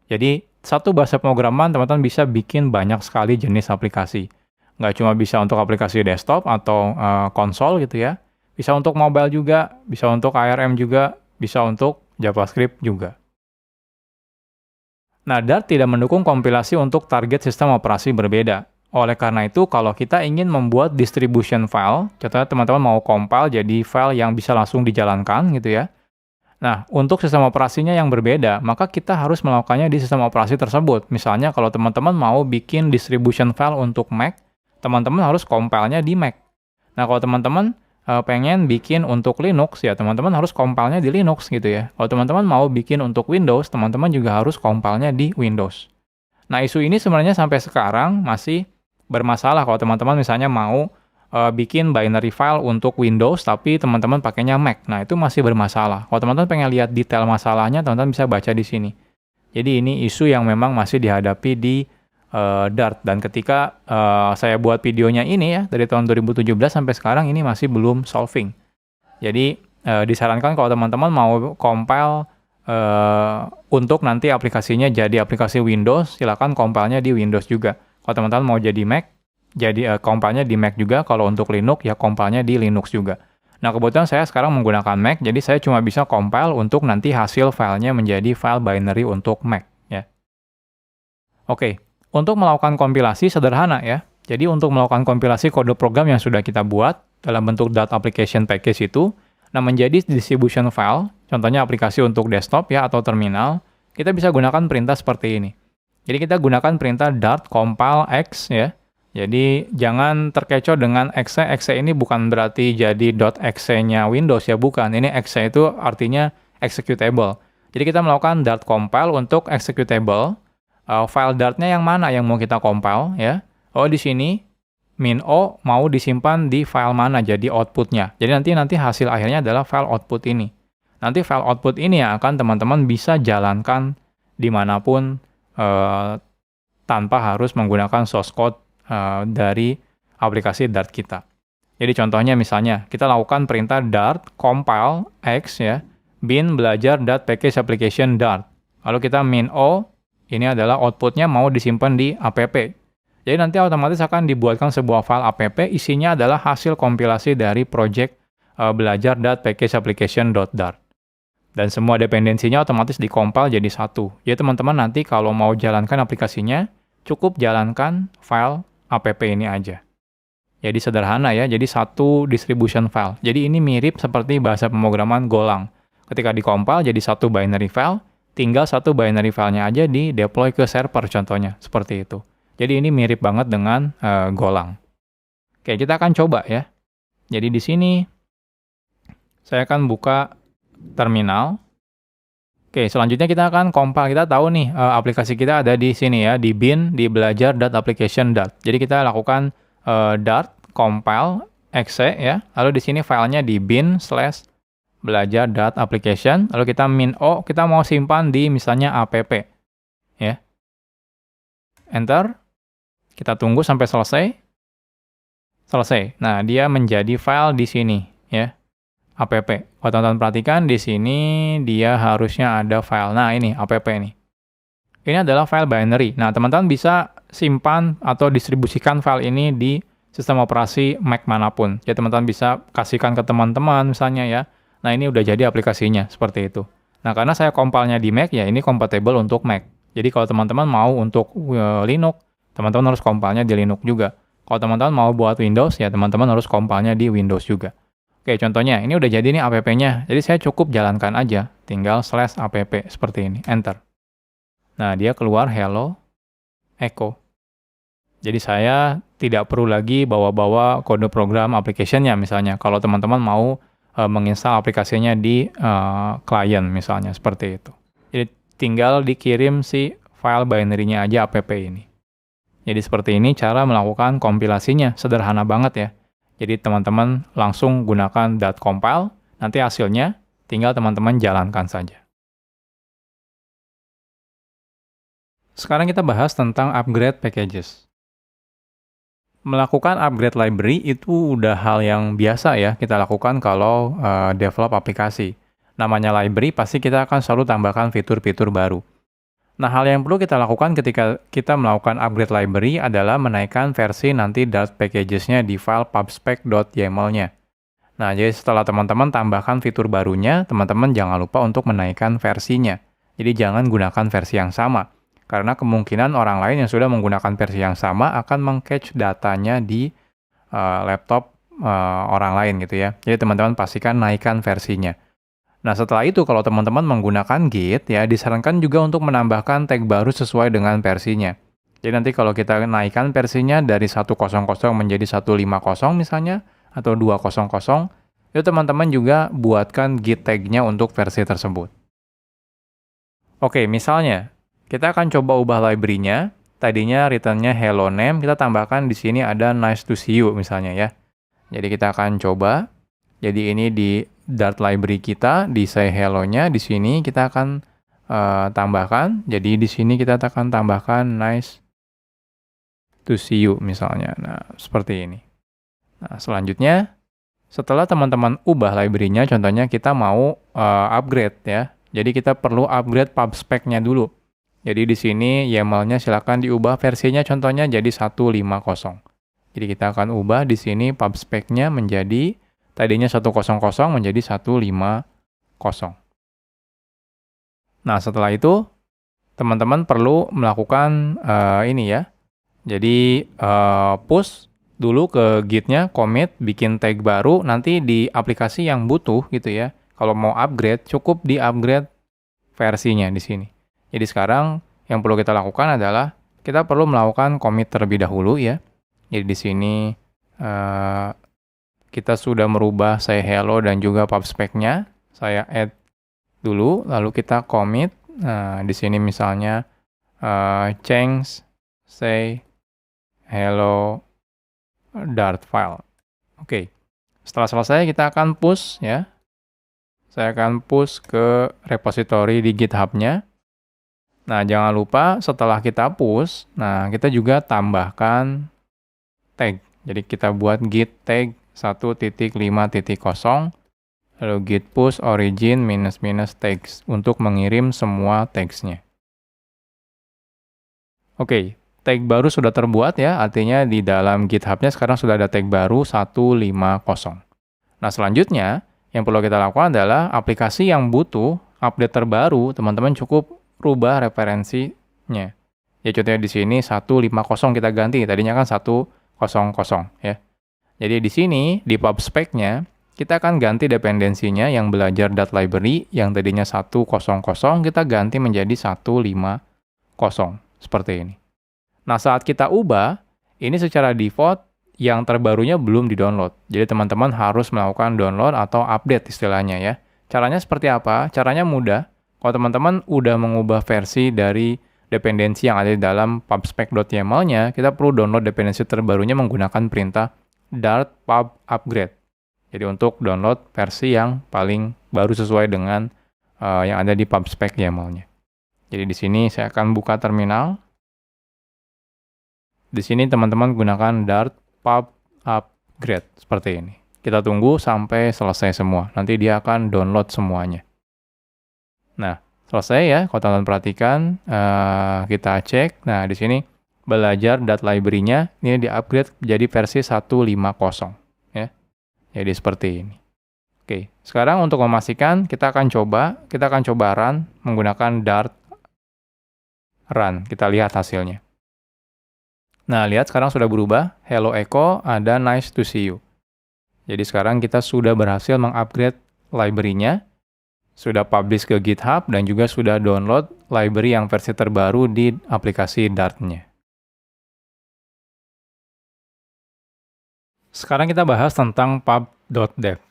Jadi, satu bahasa pemrograman teman-teman bisa bikin banyak sekali jenis aplikasi. Nggak cuma bisa untuk aplikasi desktop atau konsol gitu ya. Bisa untuk mobile juga, bisa untuk ARM juga, bisa untuk JavaScript juga. Nah, Dart tidak mendukung kompilasi untuk target sistem operasi berbeda. Oleh karena itu, kalau kita ingin membuat distribution file, contohnya teman-teman mau compile jadi file yang bisa langsung dijalankan gitu ya. Nah, untuk sistem operasinya yang berbeda, maka kita harus melakukannya di sistem operasi tersebut. Misalnya kalau teman-teman mau bikin distribution file untuk Mac, teman-teman harus compile-nya di Mac. Nah, kalau teman-teman pengen bikin untuk Linux, ya teman-teman harus compile-nya di Linux gitu ya. Kalau teman-teman mau bikin untuk Windows, teman-teman juga harus compile-nya di Windows. Nah, isu ini sebenarnya sampai sekarang masih bermasalah kalau teman-teman misalnya mau bikin binary file untuk Windows tapi teman-teman pakainya Mac. Nah, itu masih bermasalah. Kalau teman-teman pengen lihat detail masalahnya, teman-teman bisa baca di sini. Jadi ini isu yang memang masih dihadapi di Dart. Dan ketika saya buat videonya ini ya, dari tahun 2017 sampai sekarang ini masih belum solving. Jadi disarankan kalau teman-teman mau compile untuk nanti aplikasinya jadi aplikasi Windows, silakan compile-nya di Windows juga. Kalau teman-teman mau jadi Mac, jadi compile-nya di Mac juga. Kalau untuk Linux, ya compile-nya di Linux juga. Nah, kebetulan saya sekarang menggunakan Mac, jadi saya cuma bisa compile untuk nanti hasil filenya menjadi file binary untuk Mac. Ya. Oke, untuk melakukan kompilasi sederhana ya. Jadi untuk melakukan kompilasi kode program yang sudah kita buat dalam bentuk Dart application package itu, nah menjadi distribution file, contohnya aplikasi untuk desktop ya atau terminal, kita bisa gunakan perintah seperti ini. Jadi kita gunakan perintah Dart compile X ya. Jadi jangan terkecoh dengan exe. Exe ini bukan berarti jadi .exe-nya Windows ya, bukan. Ini exe itu artinya executable. Jadi kita melakukan Dart compile untuk executable. File Dart-nya yang mana yang mau kita compile ya. Oh, di sini min O mau disimpan di file mana jadi output-nya. Jadi nanti hasil akhirnya adalah file output ini. Nanti file output ini yang akan teman-teman bisa jalankan dimanapun tanpa harus menggunakan source code dari aplikasi Dart kita. Jadi contohnya misalnya, kita lakukan perintah dart compile x ya, bin belajar.package application dart. Lalu kita min o, ini adalah outputnya mau disimpan di app. Jadi nanti otomatis akan dibuatkan sebuah file app, isinya adalah hasil kompilasi dari project belajar.package application.dart. Dan semua dependensinya otomatis dikompil jadi satu. Jadi teman-teman nanti kalau mau jalankan aplikasinya, cukup jalankan file app ini aja. Jadi sederhana ya, jadi satu distribution file. Jadi ini mirip seperti bahasa pemrograman Golang. Ketika dikompil jadi satu binary file, tinggal satu binary filenya aja di deploy ke server contohnya, seperti itu. Jadi ini mirip banget dengan Golang. Oke, kita akan coba ya. Jadi di sini saya akan buka terminal. Oke, selanjutnya kita akan compile. Kita tahu nih aplikasi kita ada di sini ya, di bin di belajar.application. Jadi kita lakukan dart compile exe ya. Lalu di sini filenya di bin/belajar.application. Lalu kita min o, kita mau simpan di misalnya app ya. Enter. Kita tunggu sampai selesai. Selesai. Nah, dia menjadi file di sini ya. App. Kalau teman-teman perhatikan di sini dia harusnya ada file. Nah, ini app ini. Ini adalah file binary. Nah, teman-teman bisa simpan atau distribusikan file ini di sistem operasi Mac manapun. Jadi teman-teman bisa kasihkan ke teman-teman misalnya ya. Nah, ini udah jadi aplikasinya seperti itu. Nah, karena saya compile-nya di Mac ya, ini compatible untuk Mac. Jadi kalau teman-teman mau untuk Linux, teman-teman harus compile-nya di Linux juga. Kalau teman-teman mau buat Windows, ya teman-teman harus compile-nya di Windows juga. Oke, contohnya, ini udah jadi nih app-nya. Jadi saya cukup jalankan aja, tinggal /app seperti ini, enter. Nah, dia keluar hello, echo. Jadi saya tidak perlu lagi bawa-bawa kode program application-nya misalnya, kalau teman-teman mau menginstal aplikasinya di klien misalnya, seperti itu. Jadi tinggal dikirim si file binary-nya aja app ini. Jadi seperti ini cara melakukan kompilasinya, sederhana banget ya. Jadi teman-teman langsung gunakan .compile, nanti hasilnya tinggal teman-teman jalankan saja. Sekarang kita bahas tentang upgrade packages. Melakukan upgrade library itu udah hal yang biasa ya kita lakukan kalau develop aplikasi. Namanya library pasti kita akan selalu tambahkan fitur-fitur baru. Nah, hal yang perlu kita lakukan ketika kita melakukan upgrade library adalah menaikkan versi nanti Dart packages-nya di file pubspec.yaml-nya. Nah, jadi setelah teman-teman tambahkan fitur barunya, teman-teman jangan lupa untuk menaikkan versinya. Jadi jangan gunakan versi yang sama, karena kemungkinan orang lain yang sudah menggunakan versi yang sama akan meng-cache datanya di laptop orang lain gitu ya. Jadi teman-teman pastikan naikkan versinya. Nah, setelah itu kalau teman-teman menggunakan Git, ya disarankan juga untuk menambahkan tag baru sesuai dengan versinya. Jadi nanti kalau kita naikkan versinya dari 100 menjadi 150 misalnya, atau 200, itu teman-teman juga buatkan Git tag-nya untuk versi tersebut. Oke, misalnya, kita akan coba ubah library-nya. Tadinya return-nya hello name, kita tambahkan di sini ada nice to see you misalnya ya. Jadi kita akan coba. Jadi ini di Dart library kita, di say hello-nya, di sini kita akan tambahkan. Jadi di sini kita akan tambahkan nice to see you misalnya. Nah, seperti ini. Nah, selanjutnya, setelah teman-teman ubah library-nya, contohnya kita mau upgrade ya. Jadi kita perlu upgrade pubspec-nya dulu. Jadi di sini YAML-nya silakan diubah versinya contohnya jadi 150. Jadi kita akan ubah di sini pubspec-nya menjadi tadinya 100 menjadi 150. Nah, setelah itu teman-teman perlu melakukan ini ya. Jadi push dulu ke Git-nya, commit, bikin tag baru, nanti di aplikasi yang butuh gitu ya. Kalau mau upgrade, cukup di-upgrade versinya di sini. Jadi sekarang yang perlu kita lakukan adalah kita perlu melakukan commit terlebih dahulu ya. Jadi di sini kita sudah merubah say hello dan juga pubspec-nya. Saya add dulu, lalu kita commit. Nah, di sini misalnya change say hello Dart file. Oke. Setelah selesai kita akan push ya. Saya akan push ke repository di GitHub-nya. Nah, jangan lupa setelah kita push, nah kita juga tambahkan tag. Jadi kita buat git tag 1.5.0, lalu git push origin -- tags untuk mengirim semua tagsnya. Oke, tag baru sudah terbuat ya, artinya di dalam GitHub-nya sekarang sudah ada tag baru 150. Nah, selanjutnya yang perlu kita lakukan adalah aplikasi yang butuh update terbaru, teman-teman cukup rubah referensinya. Ya, contohnya di sini 150 kita ganti, tadinya kan 100 ya. Jadi di sini, di pub spec-nya, kita akan ganti dependensinya yang belajar .library, yang tadinya 100, kita ganti menjadi 150. Seperti ini. Nah, saat kita ubah, ini secara default yang terbarunya belum di-download. Jadi teman-teman harus melakukan download atau update istilahnya ya. Caranya seperti apa? Caranya mudah. Kalau teman-teman udah mengubah versi dari dependensi yang ada di dalam pubspec.yaml-nya, kita perlu download dependensi terbarunya menggunakan perintah dart pub upgrade. Jadi untuk download versi yang paling baru sesuai dengan yang ada di pubspec.yaml-nya. Jadi di sini saya akan buka terminal. Di sini teman-teman gunakan dart pub upgrade seperti ini. Kita tunggu sampai selesai semua. Nanti dia akan download semuanya. Nah, selesai ya. Kalau teman-teman perhatikan, kita cek. Nah, di sini belajar .library-nya ini di-upgrade menjadi versi 150 ya. Jadi seperti ini. Oke, sekarang untuk memastikan kita akan coba run menggunakan dart run. Kita lihat hasilnya. Nah, lihat sekarang sudah berubah. Hello Echo, ada nice to see you. Jadi sekarang kita sudah berhasil mengupgrade library-nya, sudah publish ke GitHub, dan juga sudah download library yang versi terbaru di aplikasi Dart-nya. Sekarang kita bahas tentang pub.dev.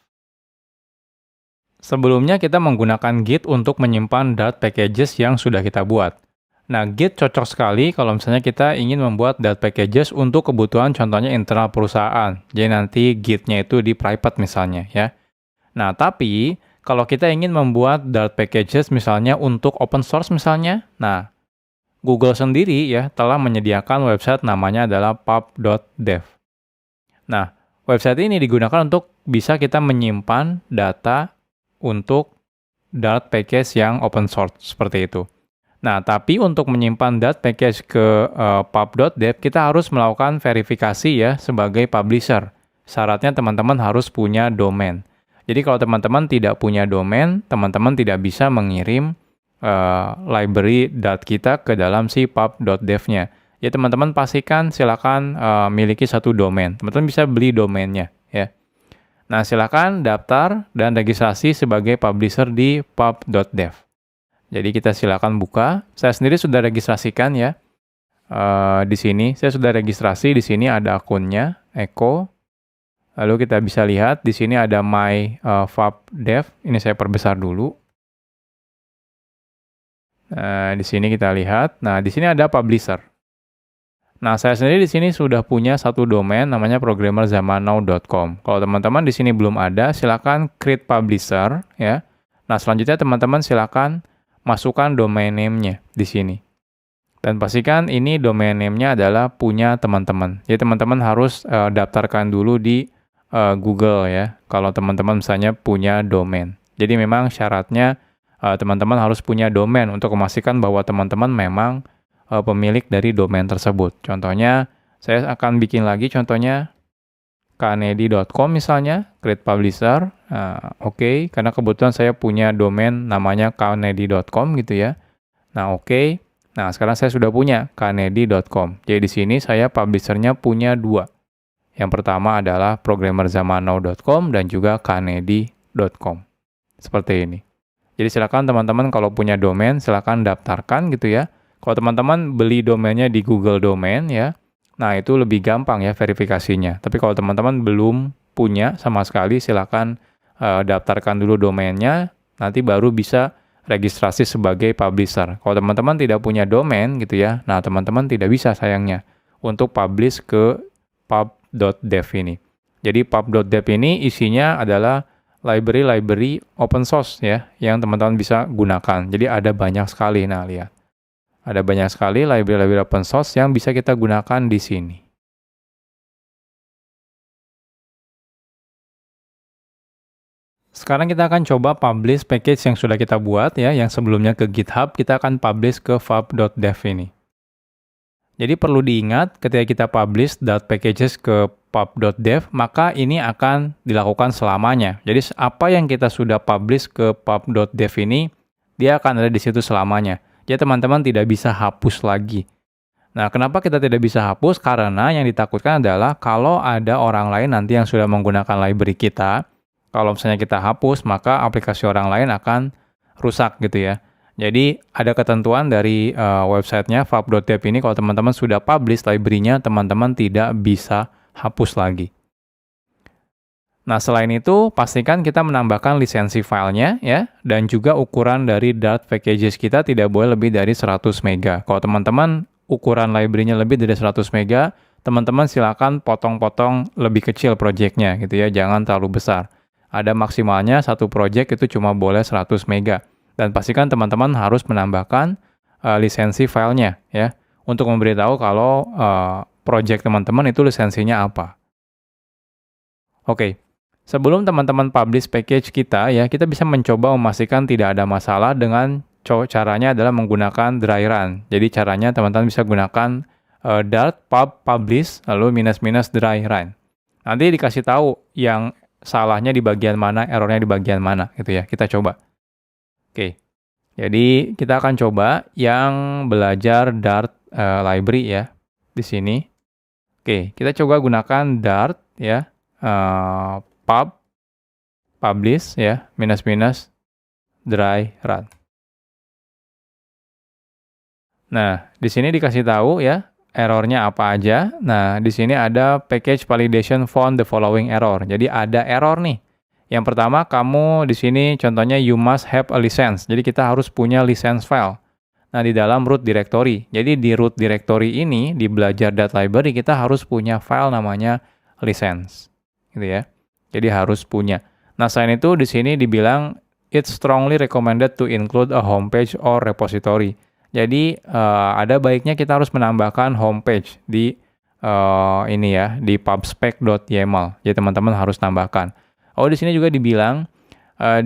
Sebelumnya kita menggunakan Git untuk menyimpan Dart packages yang sudah kita buat. Nah, Git cocok sekali kalau misalnya kita ingin membuat Dart packages untuk kebutuhan contohnya internal perusahaan. Jadi nanti Git-nya itu di private misalnya ya. Nah, tapi kalau kita ingin membuat Dart packages misalnya untuk open source misalnya, nah Google sendiri ya telah menyediakan website namanya adalah pub.dev. Nah, website ini digunakan untuk bisa kita menyimpan data untuk Dart package yang open source seperti itu. Nah, tapi untuk menyimpan Dart package ke pub.dev, kita harus melakukan verifikasi ya sebagai publisher. Syaratnya teman-teman harus punya domain. Jadi kalau teman-teman tidak punya domain, teman-teman tidak bisa mengirim library Dart kita ke dalam si pub.dev-nya. Ya teman-teman pastikan silakan miliki satu domain. Teman-teman bisa beli domainnya ya. Nah, silakan daftar dan registrasi sebagai publisher di pub.dev. Jadi kita silakan buka. Saya sendiri sudah registrasikan ya. Di sini saya sudah registrasi. Di sini ada akunnya Echo. Lalu kita bisa lihat di sini ada my pub.dev. Ini saya perbesar dulu. Nah, di sini kita lihat. Nah, di sini ada publisher. Nah, saya sendiri di sini sudah punya satu domain namanya programmerzamanow.com. Kalau teman-teman di sini belum ada, silakan create publisher ya. Nah, selanjutnya teman-teman silakan masukkan domain name-nya di sini. Dan pastikan ini domain name-nya adalah punya teman-teman. Jadi teman-teman harus daftarkan dulu di Google ya, kalau teman-teman misalnya punya domain. Jadi memang syaratnya teman-teman harus punya domain untuk memastikan bahwa teman-teman memang pemilik dari domain tersebut. Contohnya, saya akan bikin lagi contohnya kanedi.com misalnya, create publisher, oke, karena kebetulan saya punya domain namanya kanedi.com gitu ya. Nah, oke. Nah, sekarang saya sudah punya kanedi.com. Jadi di sini saya publishernya punya dua. Yang pertama adalah programmerzamanow.com dan juga kanedi.com. Seperti ini. Jadi silakan teman-teman kalau punya domain silakan daftarkan gitu ya. Kalau teman-teman beli domainnya di Google Domain ya, nah, itu lebih gampang ya verifikasinya. Tapi kalau teman-teman belum punya sama sekali, silakan daftarkan dulu domainnya, nanti baru bisa registrasi sebagai publisher. Kalau teman-teman tidak punya domain gitu ya, nah teman-teman tidak bisa sayangnya untuk publish ke pub.dev ini. Jadi pub.dev ini isinya adalah library-library open source ya, yang teman-teman bisa gunakan. Jadi ada banyak sekali, nah lihat. Ada banyak sekali library-library open source yang bisa kita gunakan di sini. Sekarang kita akan coba publish package yang sudah kita buat ya, yang sebelumnya ke GitHub, kita akan publish ke fab.dev ini. Jadi perlu diingat ketika kita publish .packages ke pub.dev, maka ini akan dilakukan selamanya. Jadi apa yang kita sudah publish ke pub.dev ini, dia akan ada di situ selamanya. Jadi teman-teman tidak bisa hapus lagi. Nah, kenapa kita tidak bisa hapus? Karena yang ditakutkan adalah kalau ada orang lain nanti yang sudah menggunakan library kita, kalau misalnya kita hapus, maka aplikasi orang lain akan rusak gitu ya. Jadi ada ketentuan dari websitenya fab.dev ini, kalau teman-teman sudah publish library-nya, teman-teman tidak bisa hapus lagi. Nah, selain itu, pastikan kita menambahkan lisensi filenya ya, dan juga ukuran dari Dart packages kita tidak boleh lebih dari 100 MB. Kalau teman-teman ukuran library-nya lebih dari 100 MB, teman-teman silakan potong-potong lebih kecil project-nya gitu ya, jangan terlalu besar. Ada maksimalnya satu project itu cuma boleh 100 MB. Dan pastikan teman-teman harus menambahkan lisensi filenya ya, untuk memberitahu kalau project teman-teman itu lisensinya apa. Oke, sebelum teman-teman publish package kita ya, kita bisa mencoba memastikan tidak ada masalah dengan caranya adalah menggunakan dry run. Jadi caranya teman-teman bisa gunakan dart pub publish lalu minus dry run. Nanti dikasih tahu yang salahnya di bagian mana, errornya di bagian mana gitu ya. Kita coba. Oke, jadi kita akan coba yang belajar Dart library ya, di sini. Oke, kita coba gunakan Dart ya, pub, publish ya, minus dry run. Nah, di sini dikasih tahu ya, errornya apa aja. Nah, di sini ada package validation found the following error. Jadi ada error nih. Yang pertama, kamu di sini contohnya you must have a license. Jadi kita harus punya license file. Nah, di dalam root directory. Jadi di root directory ini, di belajar.library, kita harus punya file namanya license. Gitu ya. Jadi harus punya. Nah, selain itu di sini dibilang it's strongly recommended to include a homepage or repository. Jadi ada baiknya kita harus menambahkan homepage di ini ya, di pubspec.yaml. Jadi teman-teman harus tambahkan. Oh, di sini juga dibilang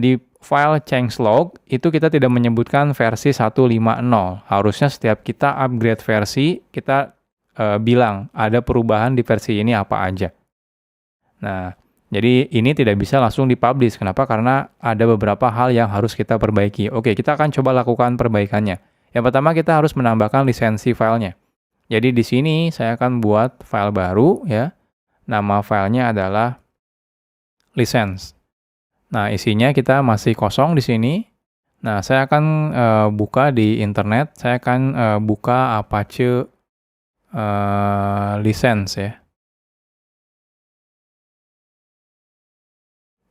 di file changelog itu kita tidak menyebutkan versi 1.5.0. Harusnya setiap kita upgrade versi, kita bilang ada perubahan di versi ini apa aja. Nah, jadi ini tidak bisa langsung dipublish. Kenapa? Karena ada beberapa hal yang harus kita perbaiki. Oke, kita akan coba lakukan perbaikannya. Yang pertama kita harus menambahkan lisensi filenya. Jadi di sini saya akan buat file baru ya. Nama filenya adalah license. Nah, isinya kita masih kosong di sini. Nah, saya akan buka di internet. Saya akan buka Apache license ya.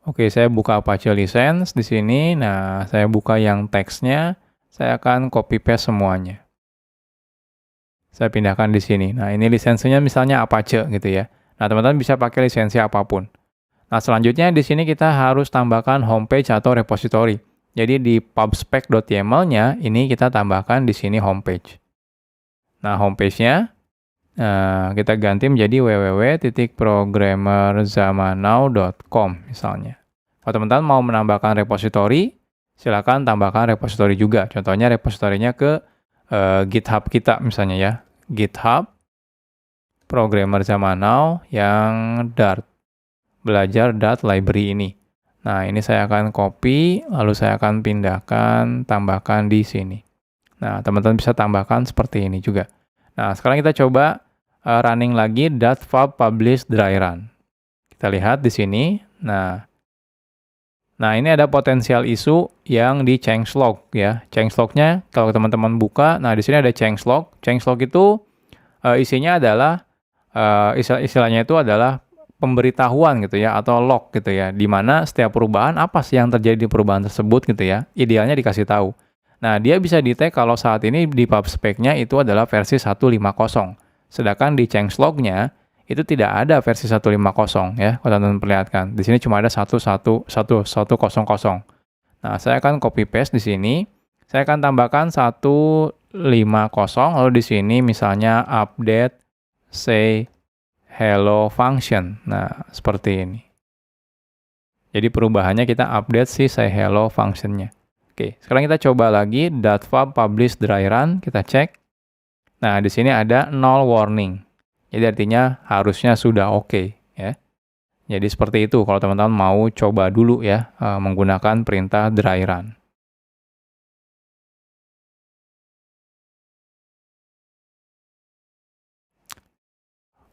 Oke, saya buka Apache license di sini. Nah, saya buka yang teksnya. Saya akan copy paste semuanya. Saya pindahkan di sini. Nah, ini lisensinya misalnya Apache gitu ya. Nah, teman-teman bisa pakai lisensi apapun. Nah, selanjutnya di sini kita harus tambahkan homepage atau repository. Jadi di pubspec.yaml-nya ini kita tambahkan di sini homepage. Nah, homepage-nya kita ganti menjadi www.programmerzamanow.com misalnya. Kalau teman-teman mau menambahkan repository, silakan tambahkan repository juga. Contohnya repositorinya ke GitHub kita misalnya ya. GitHub Programmer Zaman Now yang Dart. Belajar Dart library ini. Nah, ini saya akan copy, lalu saya akan pindahkan, tambahkan di sini. Nah, teman-teman bisa tambahkan seperti ini juga. Nah, sekarang kita coba running lagi Dart pub publish dry run. Kita lihat di sini. Nah, ini ada potensial isu yang di changelog ya. Changelog-nya kalau teman-teman buka, nah di sini ada changelog. Changelog itu isinya adalah istilahnya itu adalah pemberitahuan gitu ya, atau log gitu ya, di mana setiap perubahan apa sih yang terjadi di perubahan tersebut gitu ya, idealnya dikasih tahu. Nah, dia bisa detect kalau saat ini di pubspec-nya itu adalah versi 1.5.0. Sedangkan di changelog-nya itu tidak ada versi 1.5.0 ya, kalau teman-teman perlihatkan. Di sini cuma ada 1.1.1.0. Nah, saya akan copy paste di sini. Saya akan tambahkan 1.5.0, lalu di sini misalnya update say hello function. Nah, seperti ini. Jadi perubahannya kita update si say hello functionnya. Oke, sekarang kita coba lagi .fab publish dry run, kita cek. Nah, di sini ada 0 warning. Jadi artinya harusnya sudah oke, ya. Jadi seperti itu kalau teman-teman mau coba dulu ya menggunakan perintah dry run.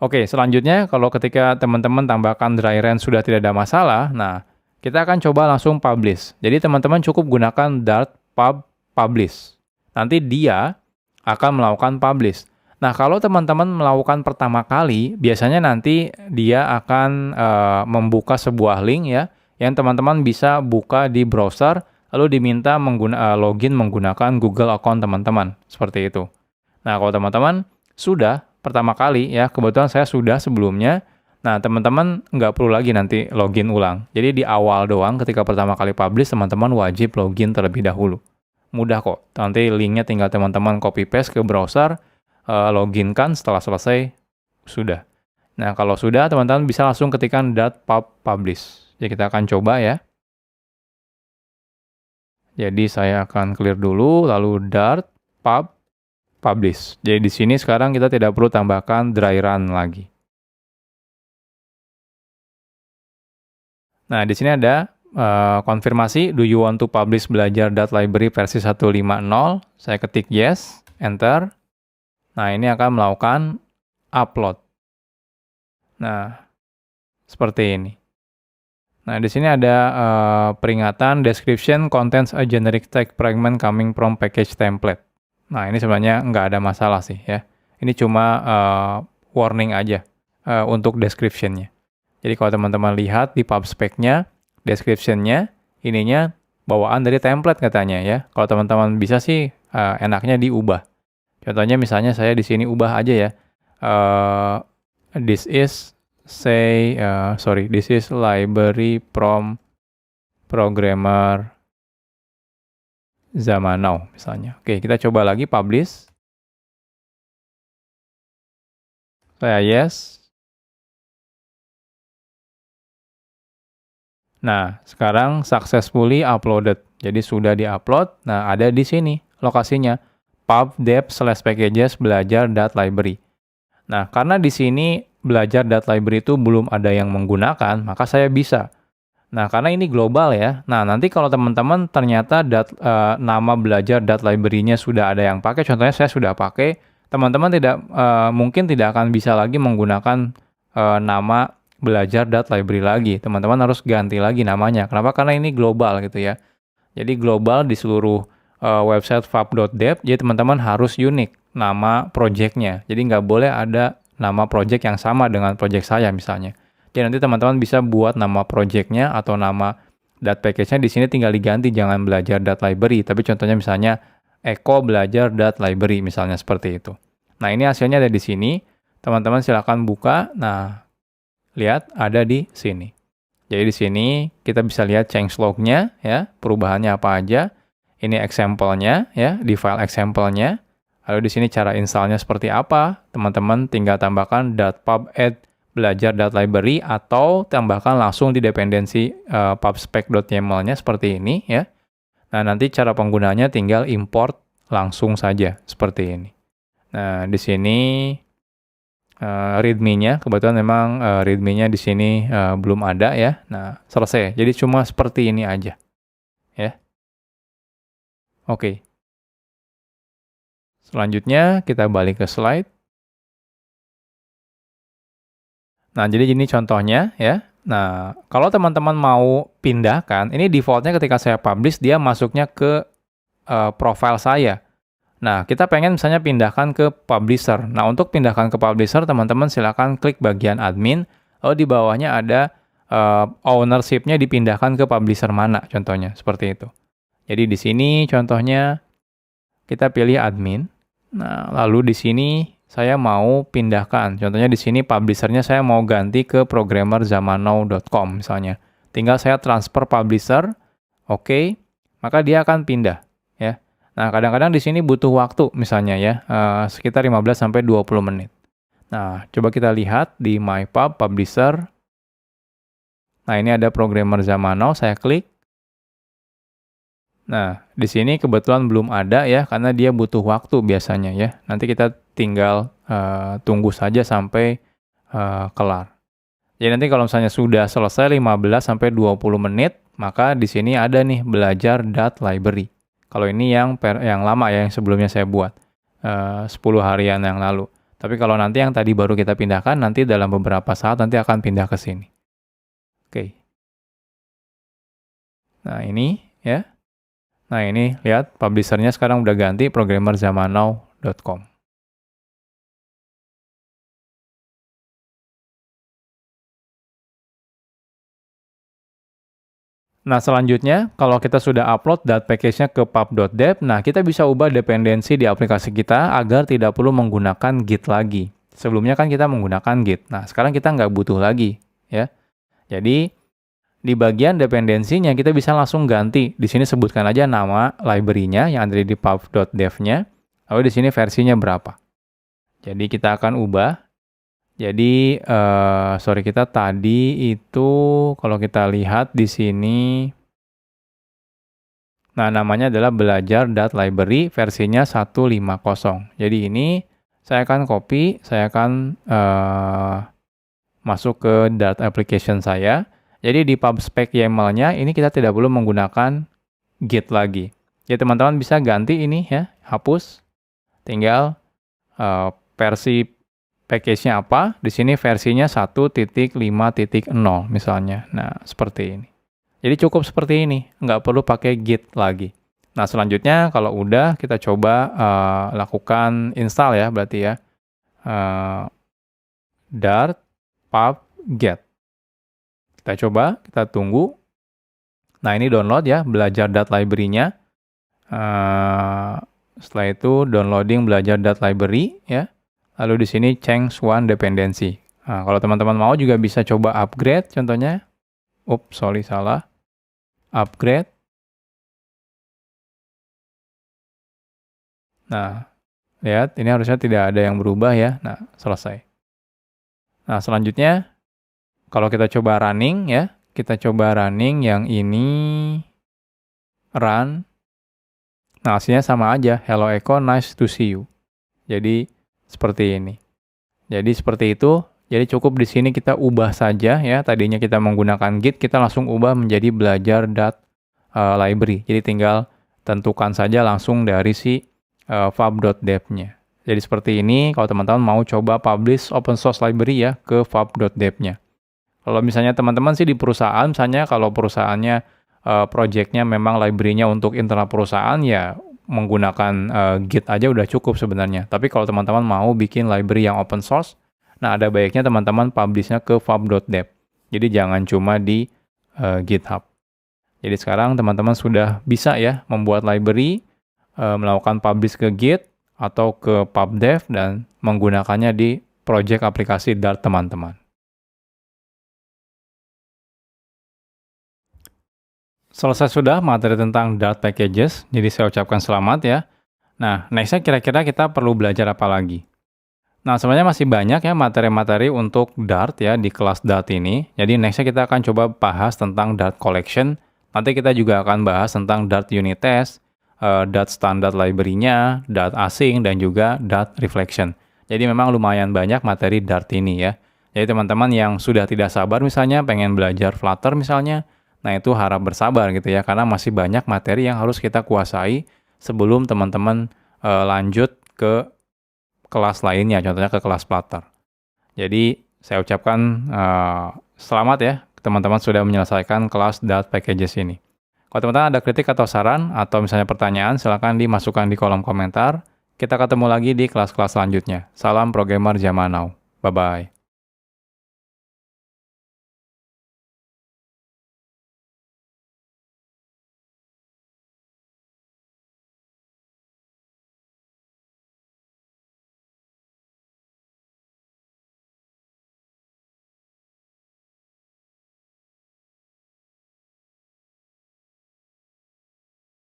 Oke, selanjutnya kalau ketika teman-teman tambahkan dry run sudah tidak ada masalah, nah kita akan coba langsung publish. Jadi teman-teman cukup gunakan dart pub publish. Nanti dia akan melakukan publish. Nah, kalau teman-teman melakukan pertama kali, biasanya nanti dia akan membuka sebuah link ya, yang teman-teman bisa buka di browser, lalu diminta login menggunakan Google account teman-teman, seperti itu. Nah, kalau teman-teman sudah pertama kali ya, kebetulan saya sudah sebelumnya, nah teman-teman nggak perlu lagi nanti login ulang. Jadi di awal doang ketika pertama kali publish, teman-teman wajib login terlebih dahulu. Mudah kok, nanti linknya tinggal teman-teman copy paste ke browser, login kan setelah selesai, sudah. Nah kalau sudah, teman-teman bisa langsung ketikkan .pub publish. Jadi kita akan coba ya. Jadi saya akan clear dulu, lalu .pub publish. Jadi di sini sekarang kita tidak perlu tambahkan dry run lagi. Nah, di sini ada konfirmasi, do you want to publish belajar.library versi 150? Saya ketik yes, enter. Nah, ini akan melakukan upload. Nah, seperti ini. Nah, di sini ada peringatan description contains a generic text fragment coming from package template. Nah, ini sebenarnya nggak ada masalah sih ya. Ini cuma warning aja untuk description-nya. Jadi kalau teman-teman lihat di pub spec-nya, description-nya, ininya bawaan dari template katanya ya. Kalau teman-teman bisa sih enaknya diubah. Contohnya misalnya saya di sini ubah aja ya. This is this is library from programmer zaman now misalnya. Oke, kita coba lagi publish. Saya yes. Nah, sekarang successfully uploaded. Jadi sudah diupload. Nah, ada di sini lokasinya. pub/dev/packages belajar.library. Nah, karena di sini belajar.library itu belum ada yang menggunakan, maka saya bisa. Nah, karena ini global ya. Nah, nanti kalau teman-teman ternyata nama belajar.library-nya sudah ada yang pakai, contohnya saya sudah pakai, teman-teman mungkin tidak akan bisa lagi menggunakan nama belajar.library lagi. Teman-teman harus ganti lagi namanya. Kenapa? Karena ini global gitu ya. Jadi global di seluruh website fab.dev, jadi teman-teman harus unik nama project-nya. Jadi nggak boleh ada nama project yang sama dengan project saya misalnya. Jadi nanti teman-teman bisa buat nama project-nya atau nama .package-nya di sini tinggal diganti, jangan belajar.library, tapi contohnya misalnya echo belajar.library misalnya seperti itu. Nah, ini hasilnya ada di sini. Teman-teman silakan buka. Nah, lihat ada di sini. Jadi di sini kita bisa lihat change log-nya ya, perubahannya apa aja. Ini example-nya ya, di file example-nya. Lalu di sini cara install-nya seperti apa? Teman-teman tinggal tambahkan .pub add belajar.library atau tambahkan langsung di dependensi pubspec.yaml-nya seperti ini ya. Nah, nanti cara penggunaannya tinggal import langsung saja seperti ini. Nah, di sini readme-nya, kebetulan memang readme-nya di sini belum ada ya. Nah, selesai. Jadi cuma seperti ini aja. Ya. Oke. Selanjutnya kita balik ke slide. Nah, jadi ini contohnya ya. Nah, kalau teman-teman mau pindahkan, ini defaultnya ketika saya publish, dia masuknya ke profile saya. Nah, kita pengen misalnya pindahkan ke publisher. Nah, untuk pindahkan ke publisher, teman-teman silakan klik bagian admin, lalu di bawahnya ada ownership-nya dipindahkan ke publisher mana, contohnya, seperti itu. Jadi di sini contohnya kita pilih admin. Nah, lalu di sini saya mau pindahkan. Contohnya di sini publisher-nya saya mau ganti ke programmerzamannow.com misalnya. Tinggal saya transfer publisher, oke, maka dia akan pindah ya. Nah, kadang-kadang di sini butuh waktu misalnya ya, sekitar 15-20 menit. Nah, coba kita lihat di mypub publisher. Nah, ini ada programmer zaman now, saya klik. Nah, di sini kebetulan belum ada ya, karena dia butuh waktu biasanya ya. Nanti kita tinggal tunggu saja sampai kelar. Jadi nanti kalau misalnya sudah selesai 15-20 menit, maka di sini ada nih belajar .library. Kalau ini yang lama ya, yang sebelumnya saya buat 10 harian yang lalu. Tapi kalau nanti yang tadi baru kita pindahkan, nanti dalam beberapa saat nanti akan pindah ke sini. Oke. Nah, ini ya. Nah, ini lihat publishernya sekarang udah ganti programmerzamannow.com. Nah, selanjutnya kalau kita sudah upload package-nya ke pub.dev, nah kita bisa ubah dependensi di aplikasi kita agar tidak perlu menggunakan Git lagi. Sebelumnya kan kita menggunakan Git. Nah, sekarang kita nggak butuh lagi, ya. Jadi, di bagian dependensinya kita bisa langsung ganti. Di sini sebutkan aja nama library-nya yang ada di pub.dev-nya. Lalu di sini versinya berapa. Jadi kita akan ubah. Jadi, kita tadi itu kalau kita lihat di sini, nah namanya adalah belajar.library versinya 150. Jadi ini saya akan copy, saya akan masuk ke Dart application saya. Jadi di pubspec YAML-nya ini kita tidak perlu menggunakan Git lagi. Ya teman-teman bisa ganti ini ya, hapus. Tinggal versi package-nya apa? Di sini versinya 1.5.0 misalnya. Nah, seperti ini. Jadi cukup seperti ini, nggak perlu pakai Git lagi. Nah, selanjutnya kalau udah kita coba lakukan install ya, berarti ya. Dart pub get. Kita coba, kita tunggu. Nah, ini download ya, belajar Dart library-nya. Setelah itu downloading belajar Dart library ya. Lalu di sini change one dependency. Nah, kalau teman-teman mau juga bisa coba upgrade contohnya. Salah. Upgrade. Nah, lihat ini harusnya tidak ada yang berubah ya. Nah, selesai. Nah, selanjutnya kalau kita coba running ya, kita coba running yang ini run. Nah, hasilnya sama aja. Hello Echo, nice to see you. Jadi seperti ini. Jadi seperti itu. Jadi cukup di sini kita ubah saja ya. Tadinya kita menggunakan Git, kita langsung ubah menjadi belajar.library. Jadi tinggal tentukan saja langsung dari si pub.dev-nya. Jadi seperti ini kalau teman-teman mau coba publish open source library ya ke pub.dev-nya. Kalau misalnya teman-teman sih di perusahaan, misalnya kalau perusahaannya project-nya memang library-nya untuk internal perusahaan ya menggunakan Git aja udah cukup sebenarnya. Tapi kalau teman-teman mau bikin library yang open source, nah ada baiknya teman-teman publish-nya ke pub.dev. Jadi jangan cuma di GitHub. Jadi sekarang teman-teman sudah bisa ya membuat library, melakukan publish ke Git atau ke pubdev dan menggunakannya di project aplikasi Dart teman-teman. Selesai sudah materi tentang Dart packages, jadi saya ucapkan selamat ya. Nah, nextnya kira-kira kita perlu belajar apa lagi? Nah, sebenarnya masih banyak ya materi-materi untuk Dart ya di kelas Dart ini. Jadi nextnya kita akan coba bahas tentang Dart Collection. Nanti kita juga akan bahas tentang Dart Unit Test, Dart Standard Library-nya, Dart Async, dan juga Dart Reflection. Jadi memang lumayan banyak materi Dart ini ya. Jadi teman-teman yang sudah tidak sabar misalnya pengen belajar Flutter misalnya, nah itu harap bersabar gitu ya, karena masih banyak materi yang harus kita kuasai sebelum teman-teman lanjut ke kelas lainnya, contohnya ke kelas Flutter. Jadi saya ucapkan selamat ya, teman-teman sudah menyelesaikan kelas Dart Packages ini. Kalau teman-teman ada kritik atau saran, atau misalnya pertanyaan, silakan dimasukkan di kolom komentar. Kita ketemu lagi di kelas-kelas selanjutnya. Salam programmer zaman now. Bye-bye.